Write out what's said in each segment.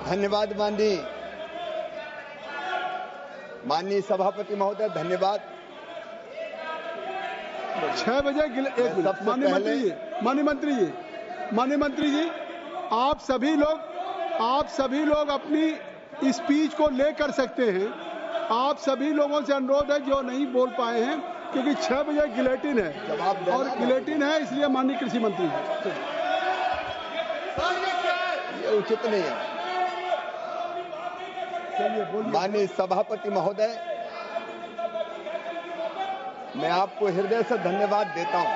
धन्यवाद माननीय सभापति महोदय, धन्यवाद। 6 बजे माननीय मंत्री जी, आप सभी लोग अपनी स्पीच को ले कर सकते हैं। आप सभी लोगों से अनुरोध है जो नहीं बोल पाए हैं, क्योंकि 6 बजे गिलेटिन है और गिलेटिन है, इसलिए माननीय कृषि मंत्री जी, ये उचित नहीं है। माननीय सभापति महोदय, मैं आपको हृदय से धन्यवाद देता हूं।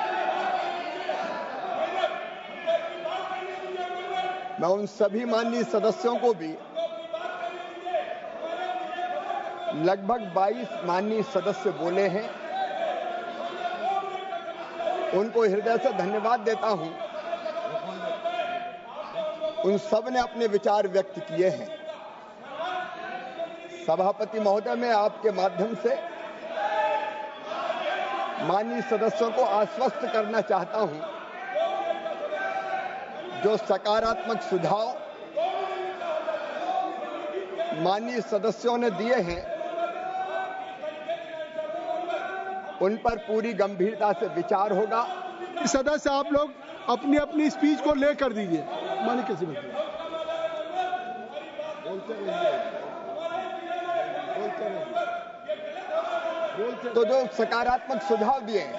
मैं उन सभी माननीय सदस्यों को भी, लगभग 22 माननीय सदस्य बोले हैं, उनको हृदय से धन्यवाद देता हूं। उन सब ने अपने विचार व्यक्त किए हैं। सभापति महोदय, मैं आपके माध्यम से माननीय सदस्यों को आश्वस्त करना चाहता हूं, जो सकारात्मक सुझाव माननीय सदस्यों ने दिए हैं, उन पर पूरी गंभीरता से विचार होगा। सदस्य आप लोग अपनी अपनी स्पीच को लेकर दीजिए। माननीय कृषि मंत्री तो जो सकारात्मक सुझाव दिए हैं,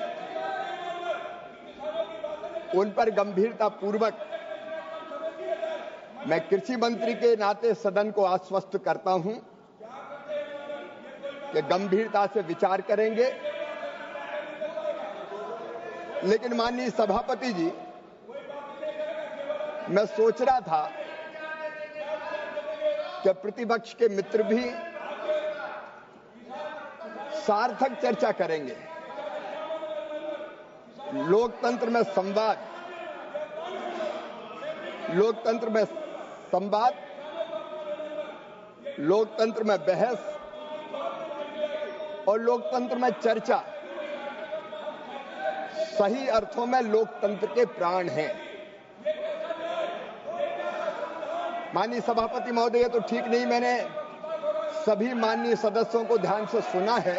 उन पर गंभीरता पूर्वक मैं कृषि मंत्री के नाते सदन को आश्वस्त करता हूं कि गंभीरता से विचार करेंगे। लेकिन माननीय सभापति जी, मैं सोच रहा था कि प्रतिपक्ष के मित्र भी सार्थक चर्चा करेंगे। लोकतंत्र में संवाद, लोकतंत्र में बहस और लोकतंत्र में चर्चा सही अर्थों में लोकतंत्र के प्राण हैं। माननीय सभापति महोदय, ये तो ठीक नहीं, मैंने सभी माननीय सदस्यों को ध्यान से सुना है।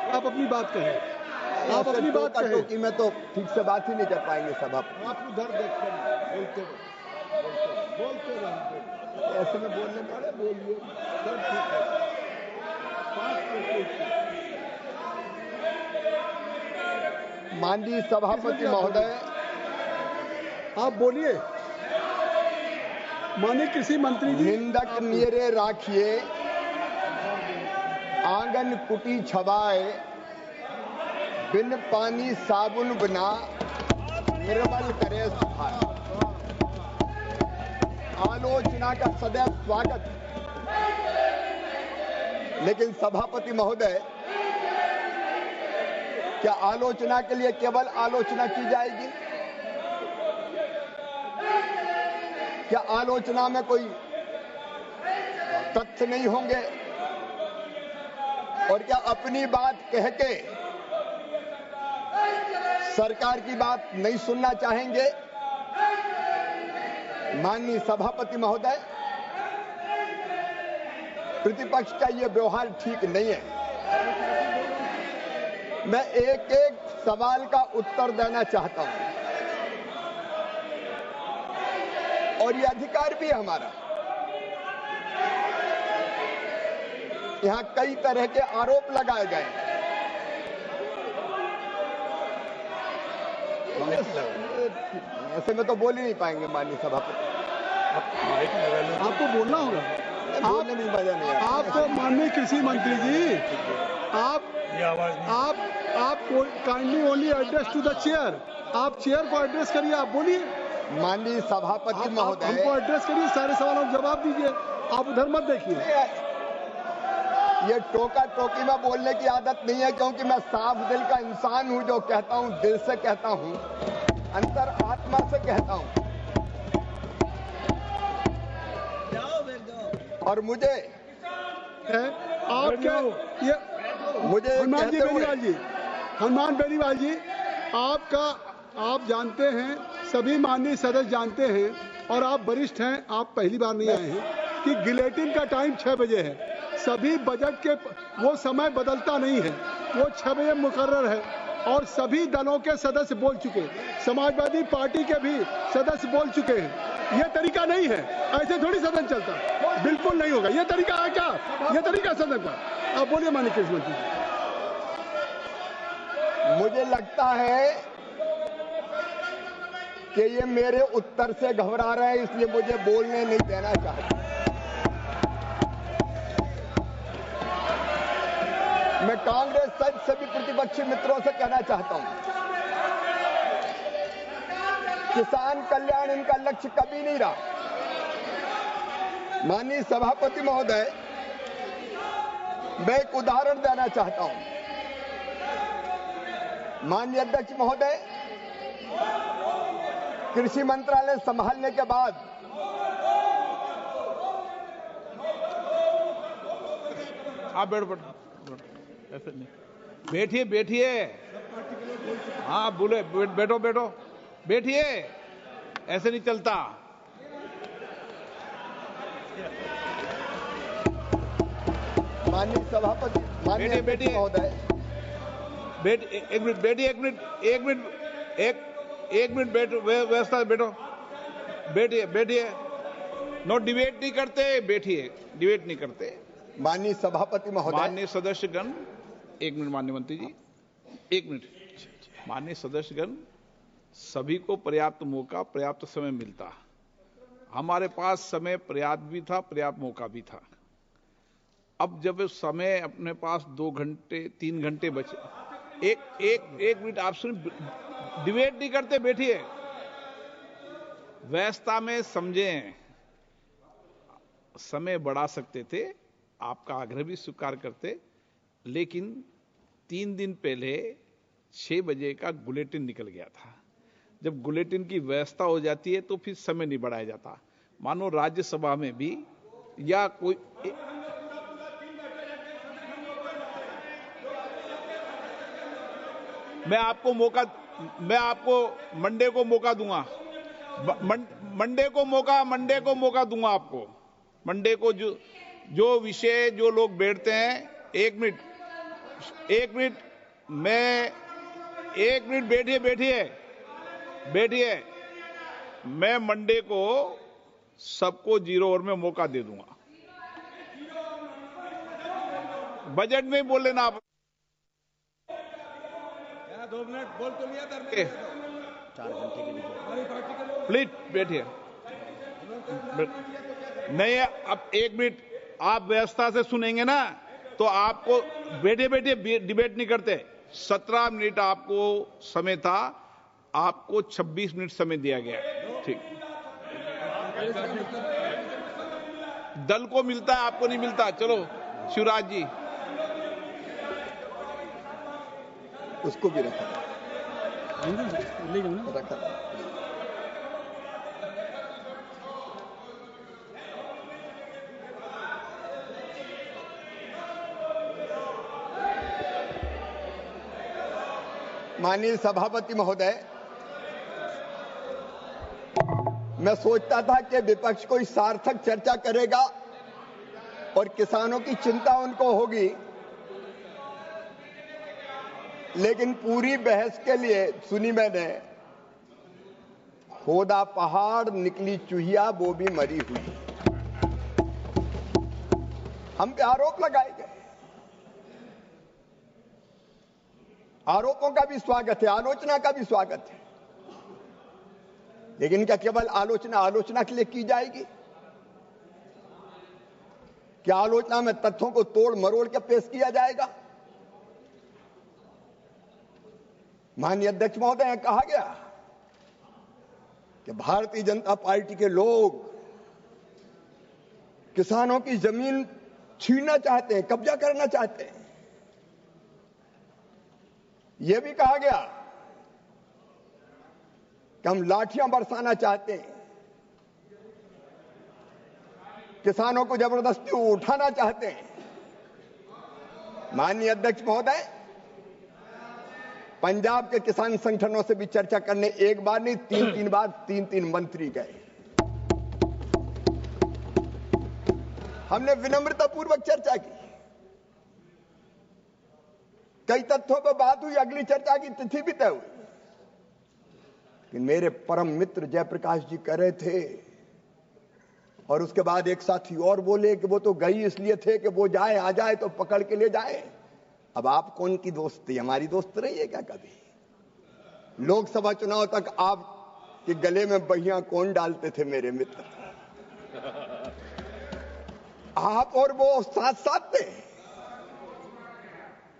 आप अपनी बात कहें, आप अपनी बात कहें। कि मैं तो ठीक से बात ही नहीं कर पाएंगे सभापति। आप उधर देखकर बोलते रहो, ऐसे में बोलने पड़े, बोलिए। माननीय सभापति महोदय, आप बोलिए। माननीय कृषि मंत्री जी, निंदक नियरे राखिए, आंगन कुटी छवाए, बिन पानी साबुन बिना निर्मल करे सफाई। आलोचना का सदैव स्वागत। लेकिन सभापति महोदय, क्या आलोचना के लिए केवल आलोचना की जाएगी? क्या आलोचना में कोई तथ्य नहीं होंगे? और क्या अपनी बात कह के सरकार की बात नहीं सुनना चाहेंगे? माननीय सभापति महोदय, प्रतिपक्ष का यह व्यवहार ठीक नहीं है। मैं एक एक सवाल का उत्तर देना चाहता हूं और यह अधिकार भी है हमारा। यहां कई तरह के आरोप लगाए गए हैं। ऐसे में तो बोल ही नहीं पाएंगे माननीय सभापति। आपको बोलना होगा। बोलने में मजा नहीं आता। आपको माननीय कृषि मंत्री जी, आप kindly only address to the chair. आप चेयर को एड्रेस करिए, आप बोलिए। माननीय सभापति महोदय, हमको एड्रेस करिए, सारे सवालों का जवाब दीजिए, आप उधर मत देखिए। ये टोका टोकी में बोलने की आदत नहीं है, क्योंकि मैं साफ दिल का इंसान हूं। जो कहता हूं दिल से कहता हूं, अंतर आत्मा से कहता हूं। और मुझे आप क्या ये मुझे हनुमान जी कहते हुए- बेनीवाल जी, हनुमान बेनीवाल जी, आप जानते हैं, सभी माननीय सदस्य जानते हैं, और आप वरिष्ठ हैं, आप पहली बार नहीं आए हैं कि गिलेटिन का टाइम 6 बजे है। सभी बजट के वो समय बदलता नहीं है, वो 6 बजे मुकर्रर है, और सभी दलों के सदस्य बोल चुके हैं, समाजवादी पार्टी के भी सदस्य बोल चुके हैं। ये तरीका नहीं है, ऐसे थोड़ी सदन चलता, बिल्कुल नहीं होगा। ये तरीका है क्या? ये तरीका सदन का? आप बोलिए माननीय कृषि मंत्री जी। मुझे लगता है कि ये मेरे उत्तर से घबरा रहे हैं, इसलिए मुझे बोलने नहीं देना चाहते। मैं कांग्रेस सहित सभी प्रतिपक्षी मित्रों से कहना चाहता हूं, किसान कल्याण इनका लक्ष्य कभी नहीं रहा। माननीय सभापति महोदय, मैं एक उदाहरण देना चाहता हूं। माननीय अध्यक्ष महोदय, कृषि मंत्रालय संभालने के बाद आप बैठो, ऐसे नहीं, बैठिए बैठिए, हाँ बोले, बैठो बैठो, बैठिए, ऐसे नहीं चलता। माननीय सभापति, माननीय अध्यक्ष महोदय, एक मिनट बैठिए, एक मिनट बैठो, व्यवस्था बैठो, बैठिए, नो डिबेट नहीं करते, बैठिए, डिबेट नहीं करते। माननीय सभापति महोदय, माननीय सदस्यगण, एक मिनट माननीय मंत्री जी, एक मिनट। माननीय सदस्यगण, सभी को पर्याप्त मौका, पर्याप्त समय मिलता। हमारे पास समय पर्याप्त भी था, पर्याप्त मौका भी था। अब जब समय अपने पास 2 घंटे 3 घंटे बचे, एक मिनट आप सुन, डिबेट नहीं करते, बैठिए, व्यवस्था में समझें, समय बढ़ा सकते थे, आपका आग्रह भी स्वीकार करते, लेकिन 3 दिन पहले 6 बजे का बुलेटिन निकल गया था। जब बुलेटिन की व्यवस्था हो जाती है तो फिर समय नहीं बढ़ाया जाता। मानो राज्यसभा में भी या कोई, मैं आपको मंडे को मौका दूंगा, मंडे को मौका दूंगा आपको। मंडे को जो विषय, जो लोग बैठते हैं, एक मिनट बैठिए, मैं मंडे को सबको 0 ओवर में मौका दे दूंगा। बजट में बोल लेना आप। 2 मिनट बोल तो लिया, 4 घंटे के लिए प्लीज बैठिए। नहीं, अब 1 मिनट आप व्यवस्था से सुनेंगे ना, तो आपको बैठे डिबेट नहीं करते। 17 मिनट आपको समय था, आपको 26 मिनट समय दिया गया। ठीक, दल को मिलता है, आपको नहीं मिलता। चलो शिवराज जी, उसको भी रखा। माननीय सभापति महोदय, मैं सोचता था कि विपक्ष कोई सार्थक चर्चा करेगा और किसानों की चिंता उनको होगी, लेकिन पूरी बहस के लिए सुनी मैंने, खोदा पहाड़ निकली चूहिया वो भी मरी हुई। हम पे आरोप लगाए गए, आरोपों का भी स्वागत है, आलोचना का भी स्वागत है, लेकिन क्या केवल आलोचना के लिए की जाएगी? क्या आलोचना में तथ्यों को तोड़ मरोड़ के पेश किया जाएगा? माननीय अध्यक्ष महोदय, कहा गया कि भारतीय जनता पार्टी के लोग किसानों की जमीन छीनना चाहते हैं, कब्जा करना चाहते हैं। यह भी कहा गया कि हम लाठियां बरसाना चाहते हैं, किसानों को जबरदस्ती उठाना चाहते हैं। माननीय अध्यक्ष महोदय, पंजाब के किसान संगठनों से भी चर्चा करने एक बार नहीं 3-3 बार 3-3 मंत्री गए। हमने विनम्रतापूर्वक चर्चा की, कई तथ्यों पर बात हुई, अगली चर्चा की तिथि भी तय हुई। कि मेरे परम मित्र जयप्रकाश जी कह रहे थे और उसके बाद एक साथी और बोले कि वो तो गई इसलिए थे कि वो जाए आ जाए तो पकड़ के ले जाए। अब आप कौन की दोस्ती, हमारी दोस्त रही है क्या कभी? लोकसभा चुनाव तक आप के गले में बहियां कौन डालते थे मेरे मित्र? आप और वो साथ साथ थे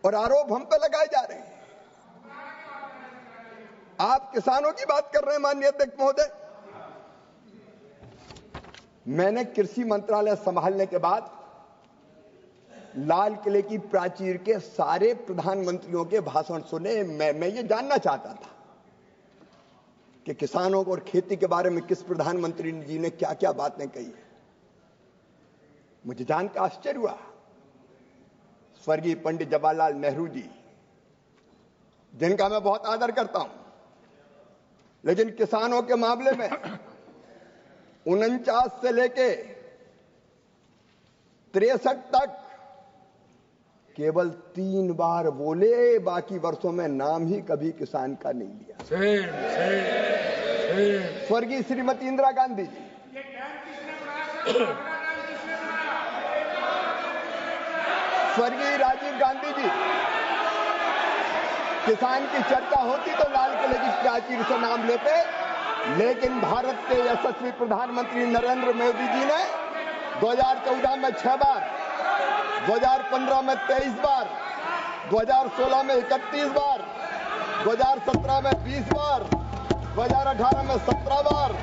और आरोप हम पे लगाए जा रहे हैं। आप किसानों की बात कर रहे हैं माननीय अध्यक्ष महोदय। मैंने कृषि मंत्रालय संभालने के बाद लाल किले की प्राचीर के सारे प्रधानमंत्रियों के भाषण सुने। मैं ये जानना चाहता था कि किसानों को और खेती के बारे में किस प्रधानमंत्री जी ने क्या क्या बातें कही है। मुझे जानकर आश्चर्य हुआ। स्वर्गीय पंडित जवाहरलाल नेहरू जी, जिनका मैं बहुत आदर करता हूं, लेकिन किसानों के मामले में 49 से लेके 63 तक केवल 3 बार बोले, बाकी वर्षों में नाम ही कभी किसान का नहीं लिया। स्वर्गीय श्रीमती इंदिरा गांधी जी, स्वर्गीय राजीव गांधी जी, किसान की चर्चा होती तो लाल किले की प्राचीर से नाम लेते, लेकिन भारत के यशस्वी प्रधानमंत्री नरेंद्र मोदी जी ने 2014 में 6 बार, 2015 में 23 बार, 2016 में 31 बार, 2017 में 20 बार, 2018 में 17 बार,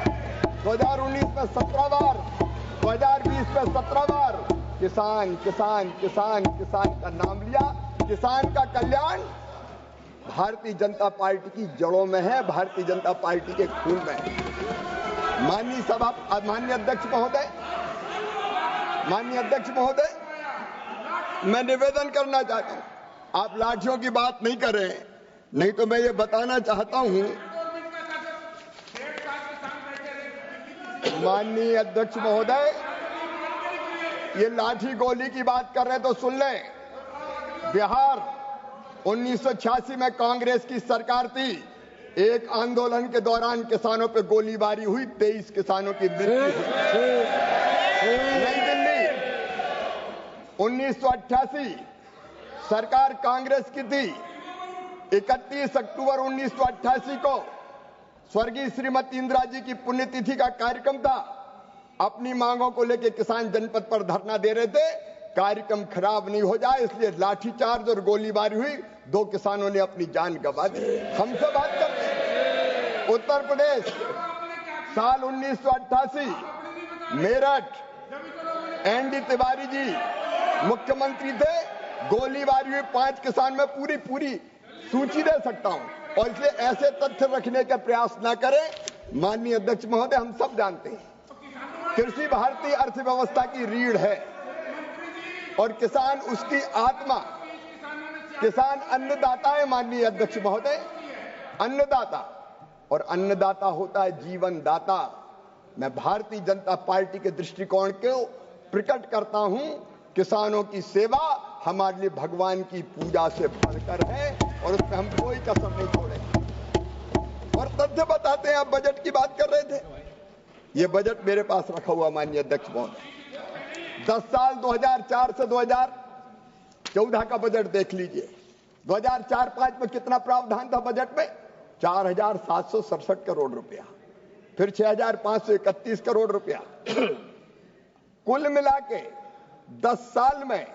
2019 में 17 बार, 2020 में 17 बार किसान किसान किसान किसान का नाम लिया। किसान का कल्याण भारतीय जनता पार्टी की जड़ों में है, भारतीय जनता पार्टी के खून में है। माननीय अध्यक्ष महोदय, मैं निवेदन करना चाहता हूं, आप लाठियों की बात नहीं कर रहे हैं, नहीं तो मैं ये बताना चाहता हूं। माननीय अध्यक्ष महोदय, ये लाठी गोली की बात कर रहे हैं तो सुन लें। बिहार 1986 में कांग्रेस की सरकार थी। एक आंदोलन के दौरान किसानों पे गोलीबारी हुई, 23 किसानों की मृत्यु हुई। नई दिल्ली 1988 सरकार कांग्रेस की थी। 31 अक्टूबर 1988 को स्वर्गीय श्रीमती इंदिरा जी की पुण्यतिथि का कार्यक्रम था। अपनी मांगों को लेकर किसान जनपद पर धरना दे रहे थे। कार्यक्रम खराब नहीं हो जाए इसलिए लाठीचार्ज और गोलीबारी हुई। 2 किसानों ने अपनी जान गंवा दी। हमसे बात करते हैं। उत्तर प्रदेश साल 1988 मेरठ एनडी तिवारी जी मुख्यमंत्री थे। गोलीबारी हुई 5 किसान में पूरी सूची दे सकता हूं और इसलिए ऐसे तथ्य रखने का प्रयास ना करें। माननीय अध्यक्ष महोदय, हम सब जानते हैं कृषि भारतीय अर्थव्यवस्था की रीढ़ है और किसान उसकी आत्मा। किसान अन्नदाता है माननीय अध्यक्ष महोदय, अन्नदाता, और अन्नदाता होता है जीवन दाता। मैं भारतीय जनता पार्टी के दृष्टिकोण को प्रकट करता हूं। किसानों की सेवा हमारे लिए भगवान की पूजा से बढ़कर है और उसमें हम कोई कसर नहीं छोड़ेंगे। और तथ्य बताते हैं। आप बजट की बात कर रहे थे, ये बजट मेरे पास रखा हुआ माननीय अध्यक्ष महोदय। 10 साल 2004 से 2014 का बजट देख लीजिए। 2004-05 में कितना प्रावधान था बजट में? 4,767 करोड़ रुपया, फिर 6,531 करोड़ रुपया। कुल मिला के 10 साल में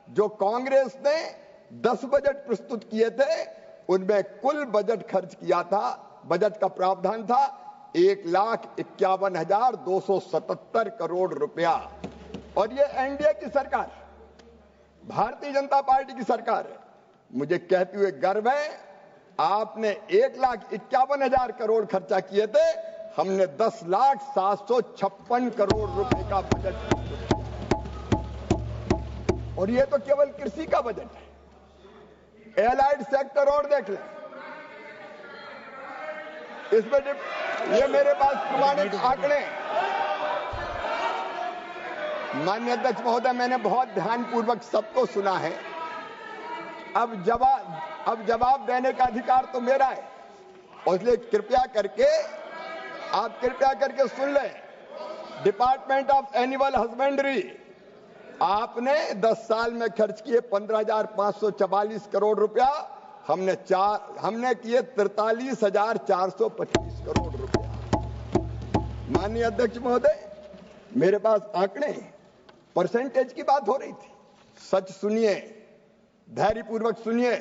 जो कांग्रेस ने 10 बजट प्रस्तुत किए थे, उनमें कुल बजट खर्च किया था, बजट का प्रावधान था 1,51,277 करोड़ रुपया। और ये एनडीए की सरकार, भारतीय जनता पार्टी की सरकार है। मुझे कहते हुए गर्व है, आपने 1,51,000 करोड़ खर्चा किए थे, हमने 10,756 करोड़ रुपए का बजट प्रस्तुत किया। और ये तो केवल कृषि का बजट है। एलाइड सेक्टर और देख लें, इसमें ये मेरे पास प्रमाणित आंकड़े। माननीय अध्यक्ष महोदय, मैंने बहुत ध्यानपूर्वक सबको सुना है। अब जवाब देने का अधिकार तो मेरा है, और इसलिए कृपया करके सुन लें। डिपार्टमेंट ऑफ एनिमल हस्बेंड्री, आपने 10 साल में खर्च किए 15,544 करोड़ रुपया, हमने किए 43,425 करोड़ रुपया। माननीय अध्यक्ष महोदय, मेरे पास आंकड़े, परसेंटेज की बात हो रही थी। सच सुनिए, धैर्यपूर्वक सुनिए।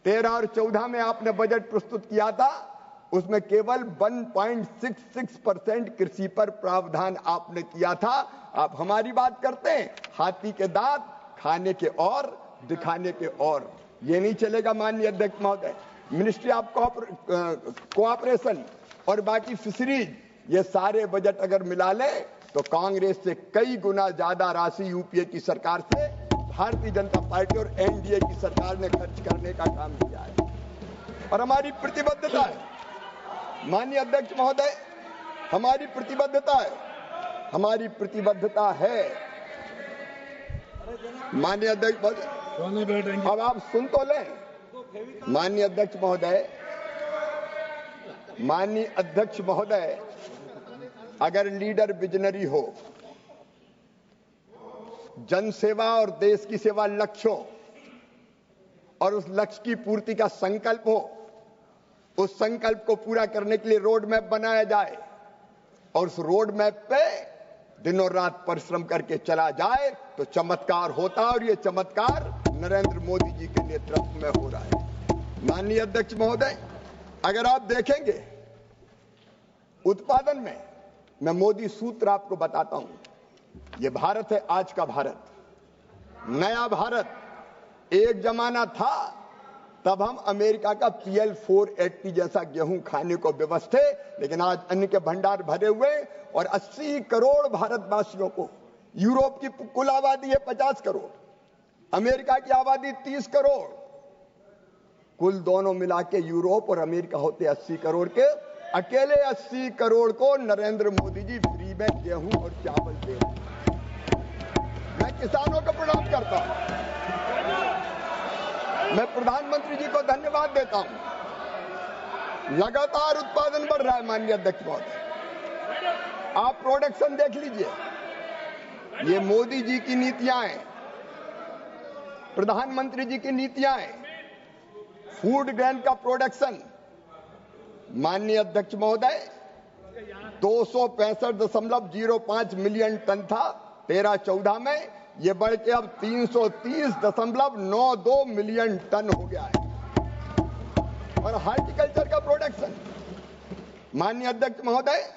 13 और 14 में आपने बजट प्रस्तुत किया था, उसमें केवल 1.66% कृषि पर प्रावधान आपने किया था। आप हमारी बात करते हैं, हाथी के दांत खाने के और दिखाने के और। ये नहीं चलेगा माननीय अध्यक्ष महोदय। मिनिस्ट्री ऑफ कोऑपरेशन और बाकी फिशरीज, ये सारे बजट अगर मिला लें तो कांग्रेस से कई गुना ज्यादा राशि यूपीए की सरकार से भारतीय जनता पार्टी और एनडीए की सरकार ने खर्च करने का काम किया है, और हमारी प्रतिबद्धता है। माननीय अध्यक्ष महोदय, हमारी प्रतिबद्धता है। माननीय अध्यक्ष महोदय, अब आप सुन तो लें। माननीय अध्यक्ष महोदय, अगर लीडर विजनरी हो, जन सेवा और देश की सेवा लक्ष्य हो, और उस लक्ष्य की पूर्ति का संकल्प हो, उस संकल्प को पूरा करने के लिए रोड मैप बनाया जाए, और उस रोड मैप पे दिनों रात परिश्रम करके चला जाए तो चमत्कार होता, और ये चमत्कार नरेंद्र मोदी जी के नेतृत्व में हो रहा है। माननीय अध्यक्ष महोदय, अगर आप देखेंगे उत्पादन में, मैं मोदी सूत्र आपको बताता हूं। ये भारत है, आज का भारत, नया भारत। एक जमाना था तब हम अमेरिका का PL 480 जैसा गेहूं खाने को विवश थे, लेकिन आज अन्न के भंडार भरे हुए, और 80 करोड़ भारतवासियों को, यूरोप की कुल आबादी है 50 करोड़, अमेरिका की आबादी 30 करोड़, कुल दोनों मिला के यूरोप और अमेरिका होते 80 करोड़ के। अकेले 80 करोड़ को नरेंद्र मोदी जी फ्री में गेहूं और चावल दे रहे हैं। मैं किसानों को प्रणाम करता हूं, मैं प्रधानमंत्री जी को धन्यवाद देता हूं। लगातार उत्पादन बढ़ रहा है। माननीय अध्यक्ष महोदय, आप प्रोडक्शन देख लीजिए, ये मोदी जी की नीतियां हैं, प्रधानमंत्री जी की नीतियां हैं। फूड ग्रेन का प्रोडक्शन, माननीय अध्यक्ष महोदय, 265.05 मिलियन टन था 13-14 में, ये बढ़ के अब 330.92 मिलियन टन हो गया है। और हार्टिकल्चर का प्रोडक्शन, माननीय अध्यक्ष महोदय,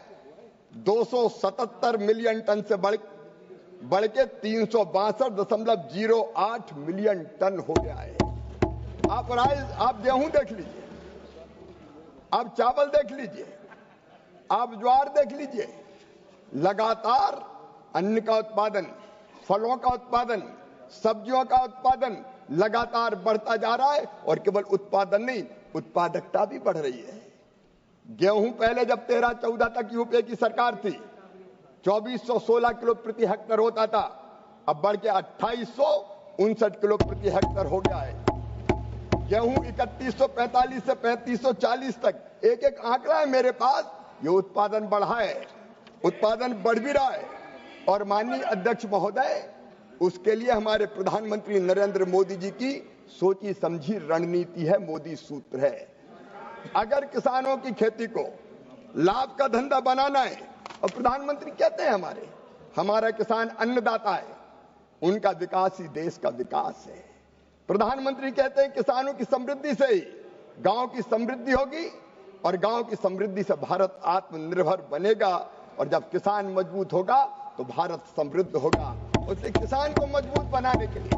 277 मिलियन टन से बढ़ के 362.08 मिलियन टन हो गया है। आप गेहूं देख लीजिए, आप चावल देख लीजिए, आप ज्वार देख लीजिए। लगातार अन्न का उत्पादन, फलों का उत्पादन, सब्जियों का उत्पादन लगातार बढ़ता जा रहा है, और केवल उत्पादन नहीं, उत्पादकता भी बढ़ रही है। गेहूं पहले जब 13-14 तक यूपीए की सरकार थी, 2416 किलो प्रति हेक्टेयर होता था, अब बढ़ के 2859 किलो प्रति हेक्टेयर हो गया है। गेहूं 3145 से 3540 तक, एक आंकड़ा है मेरे पास। ये उत्पादन बढ़ा है, उत्पादन बढ़ भी रहा है। और माननीय अध्यक्ष महोदय, उसके लिए हमारे प्रधानमंत्री नरेंद्र मोदी जी की सोची समझी रणनीति है, मोदी सूत्र है। अगर किसानों की खेती को लाभ का धंधा बनाना है, और प्रधानमंत्री कहते हैं हमारा किसान अन्नदाता है, उनका विकास ही देश का विकास है। प्रधानमंत्री कहते हैं किसानों की समृद्धि से ही गांव की समृद्धि होगी, और गांव की समृद्धि से भारत आत्मनिर्भर बनेगा, और जब किसान मजबूत होगा तो भारत समृद्ध होगा। उससे किसान को मजबूत बनाने के लिए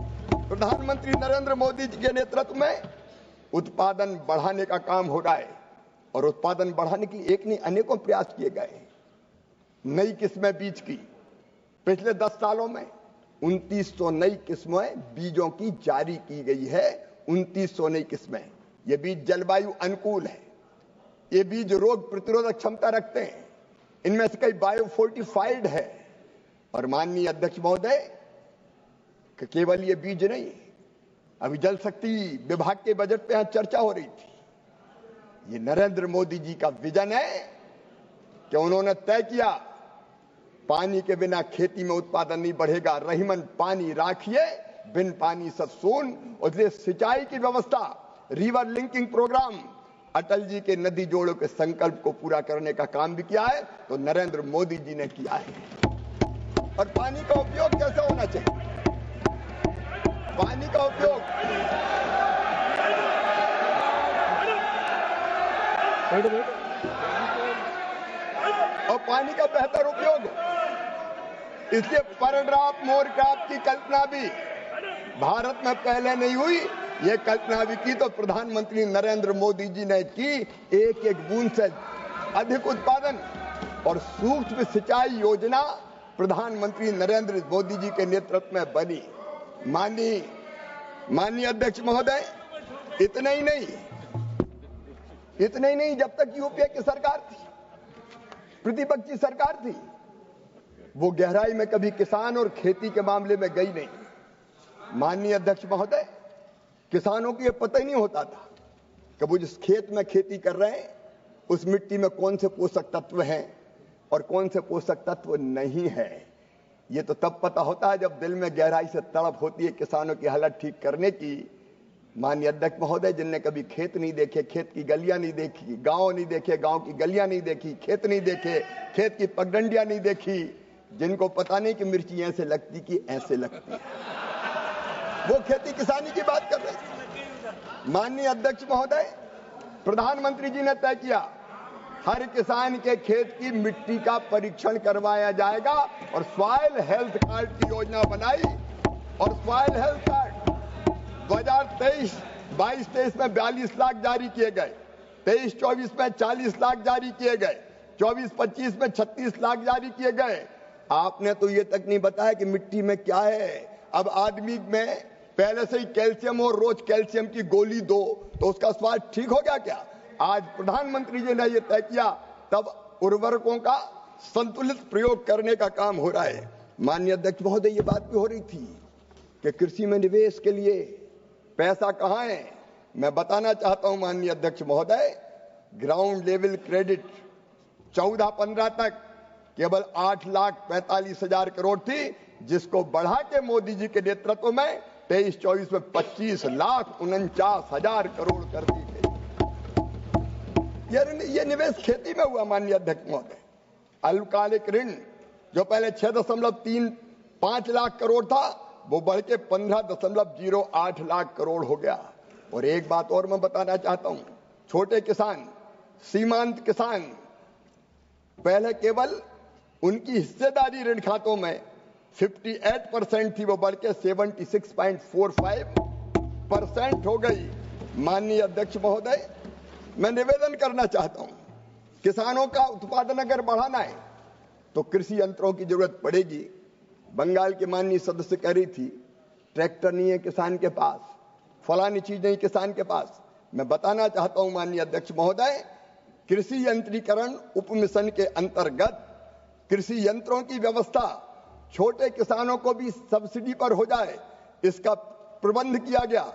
प्रधानमंत्री नरेंद्र मोदी जी के नेतृत्व में उत्पादन बढ़ाने का काम हो रहा है, और उत्पादन बढ़ाने के लिए एक नहीं अनेकों प्रयास किए गए। नई किस्में बीज की, पिछले 10 सालों में 2900 नई किस्में बीजों की जारी की गई है, 2919 किस्में। ये बीज जलवायु अनुकूल है, ये बीज रोग प्रतिरोधक क्षमता रखते हैं, इनमें से कई बायो फोर्टिफाइड है। और माननीय अध्यक्ष महोदय, केवल ये बीज नहीं, अभी जल शक्ति विभाग के बजट पे यहां चर्चा हो रही थी। ये नरेंद्र मोदी जी का विजन है कि उन्होंने तय किया पानी के बिना खेती में उत्पादन नहीं बढ़ेगा। रहीमन पानी राखिए, बिन पानी सब सून। इसलिए सिंचाई की व्यवस्था, river linking programme, Atal ji के नदी जोड़ों के संकल्प को पूरा करने का काम भी किया है, तो नरेंद्र मोदी जी ने किया है। और पानी का उपयोग कैसे होना चाहिए? पानी का उपयोग और पानी का बेहतर उपयोग, इसलिए पर ड्रॉप मोर क्रॉप की कल्पना भी भारत में पहले नहीं हुई। ये कल्पना भी की तो प्रधानमंत्री नरेंद्र मोदी जी ने की। एक एक बूंद से अधिक उत्पादन और सूक्ष्म सिंचाई योजना प्रधानमंत्री नरेंद्र मोदी जी के नेतृत्व में बनी। माननीय अध्यक्ष महोदय, इतना ही नहीं, जब तक यूपीए की सरकार थी, प्रतिपक्षी सरकार थी, वो गहराई में कभी किसान और खेती के मामले में गई नहीं। माननीय अध्यक्ष महोदय, किसानों को ये पता ही नहीं होता था कि वो जिस खेत में खेती कर रहे हैं उस मिट्टी में कौन से पोषक तत्व हैं और कौन से पोषक तत्व नहीं है। ये तो तब पता होता है जब दिल में गहराई से तड़प होती है किसानों की हालत ठीक करने की। माननीय अध्यक्ष महोदय, जिनने कभी खेत नहीं देखे, खेत की गलियां नहीं देखी, गांव नहीं देखे, गांव की गलियां नहीं देखी, खेत नहीं देखे, खेत की पगडंडियां नहीं देखी, जिनको पता नहीं कि मिर्ची ऐसे लगती कि ऐसे लगती है, वो खेती किसानी की बात कर रहे थे। माननीय अध्यक्ष महोदय, प्रधानमंत्री जी ने तय किया हर किसान के खेत की मिट्टी का परीक्षण करवाया जाएगा और सॉइल हेल्थ कार्ड की योजना बनाई। और सॉइल हेल्थ कार्ड 2023-22 में 42 लाख जारी किए गए, 23-24 में 40 लाख जारी किए गए, 24-25 में 36 लाख जारी किए गए। आपने तो ये तक नहीं बताया कि मिट्टी में क्या है। अब आदमी में पहले से ही कैल्शियम और रोज कैल्शियम की गोली दो तो उसका स्वास्थ्य ठीक हो गया क्या? आज प्रधानमंत्री जी ने यह तय किया, तब उर्वरकों का संतुलित प्रयोग करने का काम हो रहा है। माननीय अध्यक्ष महोदय, ये बात भी हो रही थी कि कृषि में निवेश के लिए पैसा कहां है। मैं बताना चाहता हूं माननीय अध्यक्ष महोदय, ग्राउंड लेवल क्रेडिट 14-15 तक केवल 8,45,000 करोड़ थी, जिसको बढ़ा के मोदी जी के नेतृत्व में 23-24 में 25,49,000 करोड़ कर दी गई। ये निवेश खेती में हुआ। माननीय अध्यक्ष महोदय, अल्पकालिक ऋण जो पहले 6.35 लाख करोड़ था, वो बढ़ के 15.08 लाख करोड़ हो गया। और एक बात और मैं बताना चाहता हूं, छोटे किसान, सीमांत किसान, पहले केवल उनकी हिस्सेदारी ऋण खातों में 58% थी, वो बढ़ के 76.45% हो गई। माननीय अध्यक्ष महोदय, मैं निवेदन करना चाहता हूं, किसानों का उत्पादन अगर बढ़ाना है तो कृषि यंत्रों की जरूरत पड़ेगी। बंगाल के माननीय सदस्य कह रही थी ट्रैक्टर नहीं है किसान के पास, फलानी चीज नहीं किसान के पास। मैं बताना चाहता हूं माननीय अध्यक्ष महोदय, कृषि यंत्रीकरण उपमिशन के अंतर्गत कृषि यंत्रों की व्यवस्था छोटे किसानों को भी सब्सिडी पर हो जाए, इसका प्रबंध किया गया।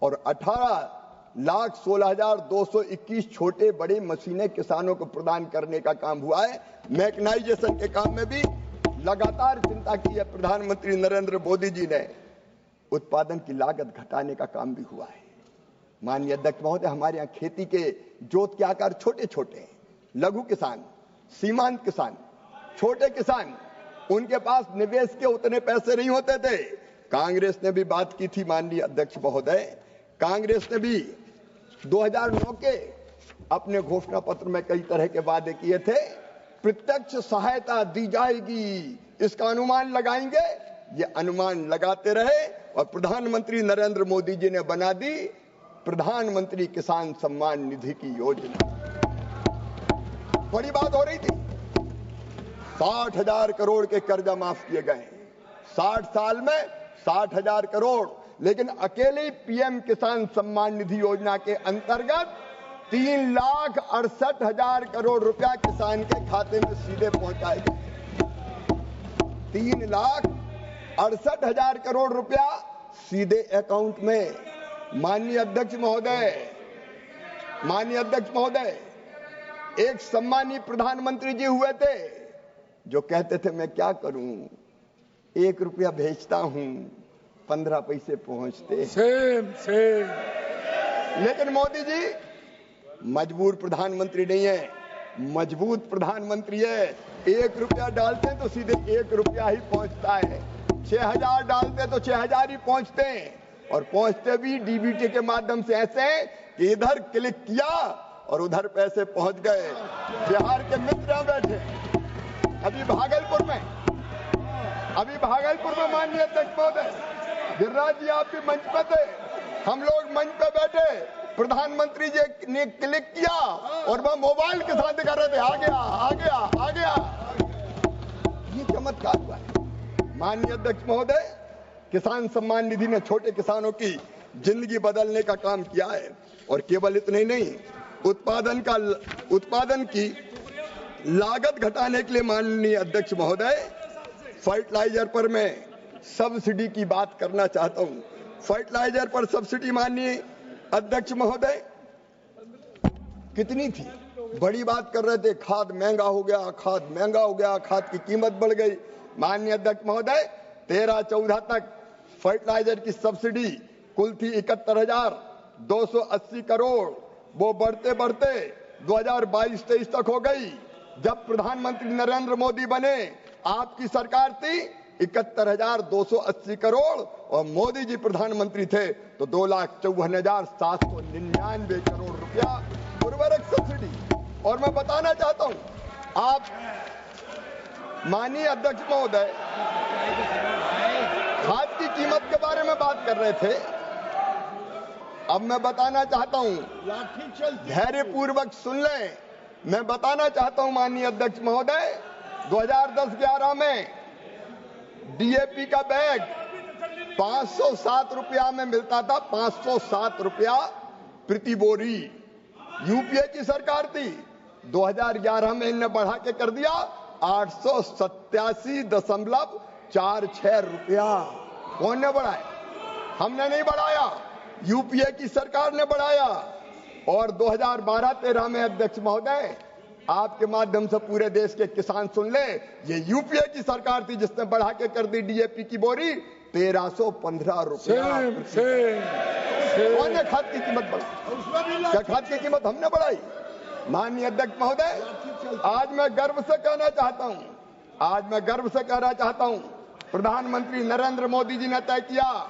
और 18,16,221 छोटे बड़े मशीनें किसानों को प्रदान करने का काम हुआ है। मैकेनाइजेशन के काम में भी लगातार चिंता की है प्रधानमंत्री नरेंद्र मोदी जी ने। उत्पादन की लागत घटाने का काम भी हुआ है। माननीय अध्यक्ष महोदय, हमारे यहाँ खेती के जोत के आकार छोटे छोटे हैं। लघु किसान, सीमांत किसान, छोटे किसान, उनके पास निवेश के उतने पैसे नहीं होते थे। कांग्रेस ने भी बात की थी माननीय अध्यक्ष महोदय, कांग्रेस ने भी 2009 के अपने घोषणा पत्र में कई तरह के वादे किए थे। प्रत्यक्ष सहायता दी जाएगी, इसका अनुमान लगाएंगे। ये अनुमान लगाते रहे और प्रधानमंत्री नरेंद्र मोदी जी ने बना दी प्रधानमंत्री किसान सम्मान निधि की योजना। बड़ी बात हो रही थी, 60,000 करोड़ के कर्जा माफ किए गए। 60 साल में 60,000 करोड़, लेकिन अकेले पीएम किसान सम्मान निधि योजना के अंतर्गत 3,68,000 करोड़ रुपया किसान के खाते में सीधे पहुंचाए गए। 3,68,000 करोड़ रुपया सीधे अकाउंट में। माननीय अध्यक्ष महोदय, एक सम्मानीय प्रधानमंत्री जी हुए थे जो कहते थे मैं क्या करूं, 1 रुपया भेजता हूं 15 पैसे पहुंचते। सेम। लेकिन मोदी जी मजबूर प्रधानमंत्री नहीं है, मजबूत प्रधानमंत्री है। 1 रुपया डालते हैं तो सीधे 1 रुपया ही पहुंचता है। 6,000 डालते तो 6,000 ही पहुंचते हैं, और पहुंचते भी डीबीटी के माध्यम से ऐसे कि इधर क्लिक किया और उधर पैसे पहुंच गए। बिहार के मित्र यहां बैठे, अभी भागलपुर में माननीय अध्यक्ष महोदय, गिरिराज जी आप भी मंच पे थे, हम लोग मंच पे बैठे, प्रधानमंत्री जी ने क्लिक किया और वह मोबाइल के साथ दिखा रहे थे, आ गया। ये चमत्कार हुआ है। माननीय अध्यक्ष महोदय, किसान सम्मान निधि ने छोटे किसानों की जिंदगी बदलने का काम किया है, और केवल इतना ही नहीं, उत्पादन की लागत घटाने के लिए माननीय अध्यक्ष महोदय, फर्टिलाइजर पर मैं सब्सिडी की बात करना चाहता हूं। फर्टिलाइजर पर सब्सिडी माननीय अध्यक्ष महोदय कितनी थी? बड़ी बात कर रहे थे, खाद महंगा हो गया, खाद की कीमत बढ़ गई। माननीय अध्यक्ष महोदय, 13-14 तक फर्टिलाइजर की सब्सिडी कुल थी 71,280 करोड़। वो बढ़ते 2022-23 तक हो गई। जब प्रधानमंत्री नरेंद्र मोदी बने, आपकी सरकार थी 71,280 करोड़, और मोदी जी प्रधानमंत्री थे तो 2,54,799 करोड़ रुपया उर्वरक सब्सिडी। और मैं बताना चाहता हूं, आप माननीय अध्यक्ष महोदय खाद की कीमत के बारे में बात कर रहे थे। अब मैं बताना चाहता हूं, धैर्यपूर्वक सुन लें, मैं बताना चाहता हूं माननीय अध्यक्ष महोदय, 2010-11 में डीएपी का बैग 507 रुपया में मिलता था, 507 रुपया प्रति बोरी। यूपीए की सरकार थी, 2011 में इन्हें बढ़ा के कर दिया 887.46 रुपया। कौन ने बढ़ाया? हमने नहीं बढ़ाया, यूपीए की सरकार ने बढ़ाया। और 2012-13 में अध्यक्ष महोदय, आपके माध्यम से पूरे देश के किसान सुन ले, ये यूपीए की सरकार थी जिसने बढ़ा के कर दी डीएपी की बोरी 1,315 रुपया। कौन ने खाद की कीमत बढ़ाई? क्या खाद की कीमत हमने बढ़ाई? माननीय अध्यक्ष महोदय, आज मैं गर्व से कहना चाहता हूं, प्रधानमंत्री नरेंद्र मोदी जी ने तय किया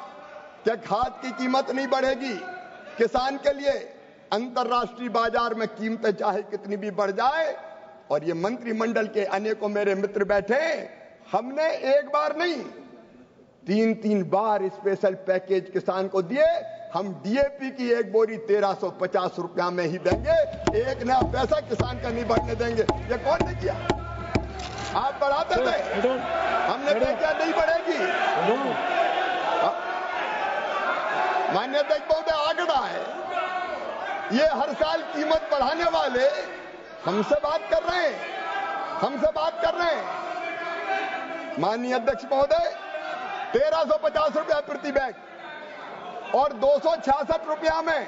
कि खाद की कीमत नहीं बढ़ेगी। किसान के लिए अंतर्राष्ट्रीय बाजार में कीमतें चाहे कितनी भी बढ़ जाए, और ये मंत्रिमंडल के अनेकों मेरे मित्र बैठे, हमने एक बार नहीं 3-3 बार स्पेशल पैकेज किसान को दिए। हम डीएपी की एक बोरी 1,350 रुपया में ही देंगे, एक नया पैसा किसान का नहीं बढ़ने देंगे। ये कौन ने किया? आप बढ़ाते थे, हमने तय किया नहीं बढ़ेगी। माननीय अध्यक्ष महोदय, आंकड़ा है, ये हर साल कीमत बढ़ाने वाले हमसे बात कर रहे हैं। माननीय अध्यक्ष महोदय, 1,350 रुपया प्रति बैग और 266 रुपया में,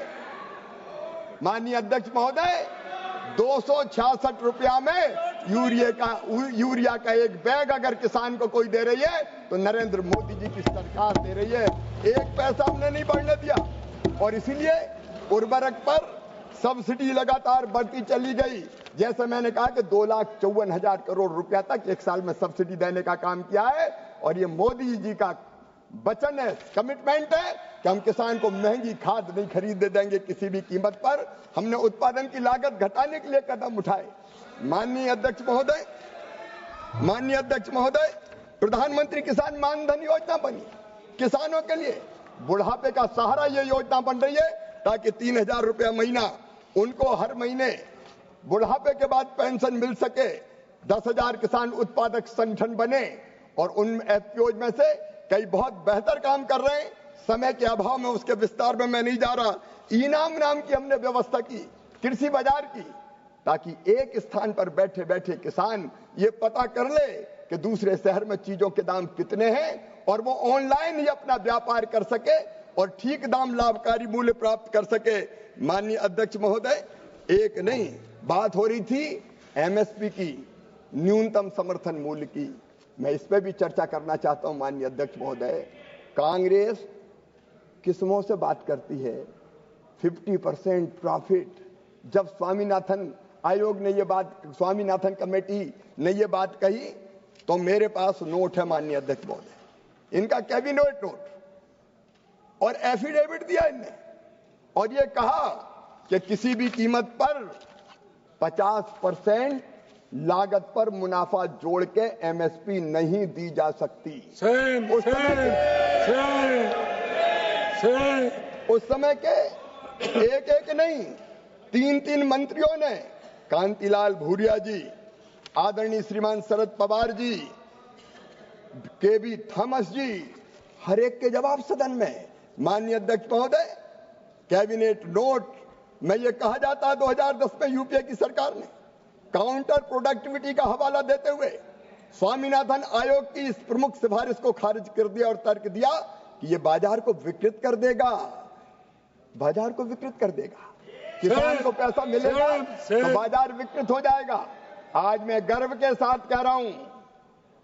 माननीय अध्यक्ष महोदय, 266 रुपया में यूरिया का एक बैग अगर किसान को कोई दे रही है तो नरेंद्र मोदी जी की सरकार दे रही है। एक पैसा हमने नहीं बढ़ने दिया, और इसीलिए उर्वरक पर सब्सिडी लगातार बढ़ती चली गई। जैसे मैंने कहा कि 2,54,000 करोड़ रुपया तक एक साल में सब्सिडी देने का काम किया है, और ये मोदी जी का वचन है, कमिटमेंट है कि हम किसान को महंगी खाद नहीं खरीदने देंगे किसी भी कीमत पर। हमने उत्पादन की लागत घटाने के लिए कदम उठाए। माननीय अध्यक्ष महोदय, प्रधानमंत्री किसान मानधन योजना बनी किसानों के लिए। बुढ़ापे का सहारा ये योजना बन रही है ताकि 3,000 रुपया महीना उनको हर महीने बुढ़ापे के बाद पेंशन मिल सके। 10,000 किसान उत्पादक संगठन बने, और उन एफपीओ में से कई बहुत बेहतर काम कर रहे हैं। समय के अभाव में उसके विस्तार में मैं नहीं जा रहा। इनाम नाम की हमने व्यवस्था की कृषि बाजार की, ताकि एक स्थान पर बैठे बैठे किसान ये पता कर ले कि दूसरे शहर में चीजों के दाम कितने हैं और वो ऑनलाइन ही अपना व्यापार कर सके और ठीक दाम लाभकारी मूल्य प्राप्त कर सके। माननीय अध्यक्ष महोदय, एक नहीं बात हो रही थी एमएसपी की, न्यूनतम समर्थन मूल्य की, मैं इस पे भी चर्चा करना चाहता हूं। माननीय अध्यक्ष महोदय, कांग्रेस किस्मों से बात करती है 50% प्रॉफिट। जब स्वामीनाथन आयोग ने ये बात, स्वामीनाथन कमेटी ने ये बात कही, तो मेरे पास नोट है माननीय अध्यक्ष महोदय, इनका कैबिनेट नोट और एफिडेविट दिया इनने, और ये कहा कि किसी भी कीमत पर 50% लागत पर मुनाफा जोड़ के एमएसपी नहीं दी जा सकती। उस समय के एक एक नहीं, तीन तीन मंत्रियों ने, कांतिलाल भूरिया जी, आदरणीय श्रीमान शरद पवार जी, केबी थॉमस जी, हर एक के जवाब सदन में। माननीय अध्यक्ष महोदय, कैबिनेट नोट में यह कहा जाता है 2010 में यूपीए की सरकार ने काउंटर प्रोडक्टिविटी का हवाला देते हुए स्वामीनाथन आयोग की इस प्रमुख सिफारिश को खारिज कर दिया और तर्क दिया कि यह बाजार को विकृत कर देगा, बाजार को विकृत कर देगा, किसान को पैसा मिलेगा तो बाजार विकृत हो जाएगा। आज मैं गर्व के साथ कह रहा हूं,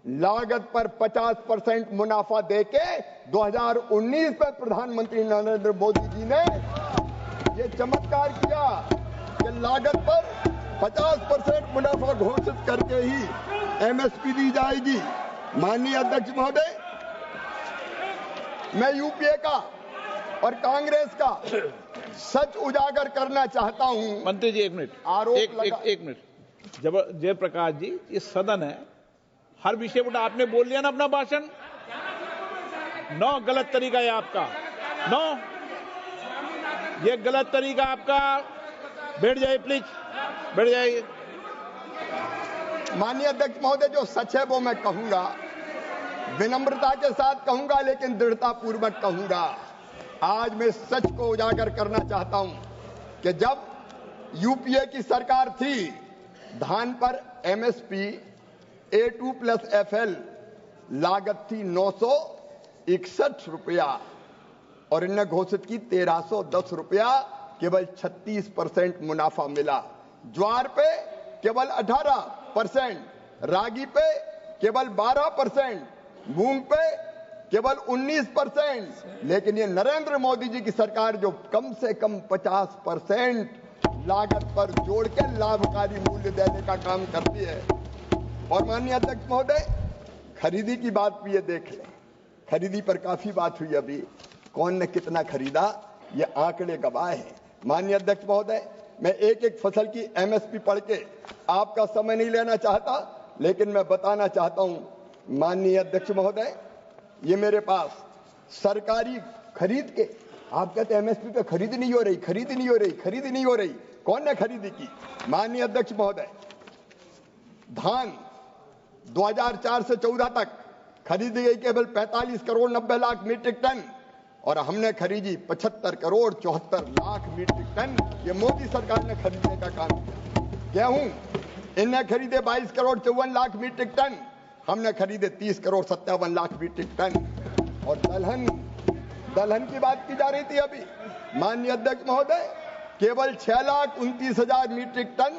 लागत पर 50% मुनाफा देके 2019 में प्रधानमंत्री नरेंद्र मोदी जी ने ये चमत्कार किया कि लागत पर 50% मुनाफा घोषित करके ही एमएसपी दी जाएगी। माननीय अध्यक्ष महोदय, मैं यूपीए का और कांग्रेस का सच उजागर करना चाहता हूं। मंत्री जी एक मिनट, एक मिनट। जयप्रकाश जी, ये सदन है, हर विषय पर आपने बोल लिया ना अपना भाषण। नो, गलत तरीका है आपका, नो, ये गलत तरीका आपका। बैठ जाइए प्लीज, बैठ जाइए। माननीय अध्यक्ष महोदय, जो सच है वो मैं कहूंगा, विनम्रता के साथ कहूंगा, लेकिन दृढ़ता पूर्वक कहूंगा। आज मैं सच को उजागर करना चाहता हूं कि जब यूपीए की सरकार थी, धान पर एमएसपी A2+FL लागत थी 961 रुपया और इन्हें घोषित की 1310 रुपया, केवल 36% मुनाफा मिला। ज्वार पे केवल 18%, रागी पे केवल 12%, मूंग पे केवल 19%। लेकिन ये नरेंद्र मोदी जी की सरकार जो कम से कम 50% लागत पर जोड़ के लाभकारी मूल्य देने का काम करती है। और माननीय अध्यक्ष महोदय, खरीदी की बात भी ये देख लें, खरीदी पर काफी बात हुई अभी, कौन ने कितना खरीदा ये आंकड़े गवाह हैं। माननीय अध्यक्ष महोदय, मैं एक एक फसल की एमएसपी पढ़ के आपका समय नहीं लेना चाहता, लेकिन मैं बताना चाहता हूं माननीय अध्यक्ष महोदय, ये मेरे पास सरकारी खरीद के, आप कहते हैं एमएसपी पे खरीद नहीं हो रही, खरीद नहीं हो रही, खरीद नहीं हो रही, कौन ने खरीदी की? माननीय अध्यक्ष महोदय, धान 2004 से 14 तक खरीदी गई केवल 45 करोड़ 90 लाख मीट्रिक टन और हमने खरीदी 75 करोड़ 74 लाख मीट्रिक टन। ये मोदी सरकार ने खरीदने का काम किया। गेहूं इन्हें खरीदे 22 करोड़ 54 लाख मीट्रिक टन, हमने खरीदे 30 करोड़ 57 लाख मीट्रिक टन। और दलहन की बात की जा रही थी अभी, माननीय अध्यक्ष महोदय, केवल 6,29,000 मीट्रिक टन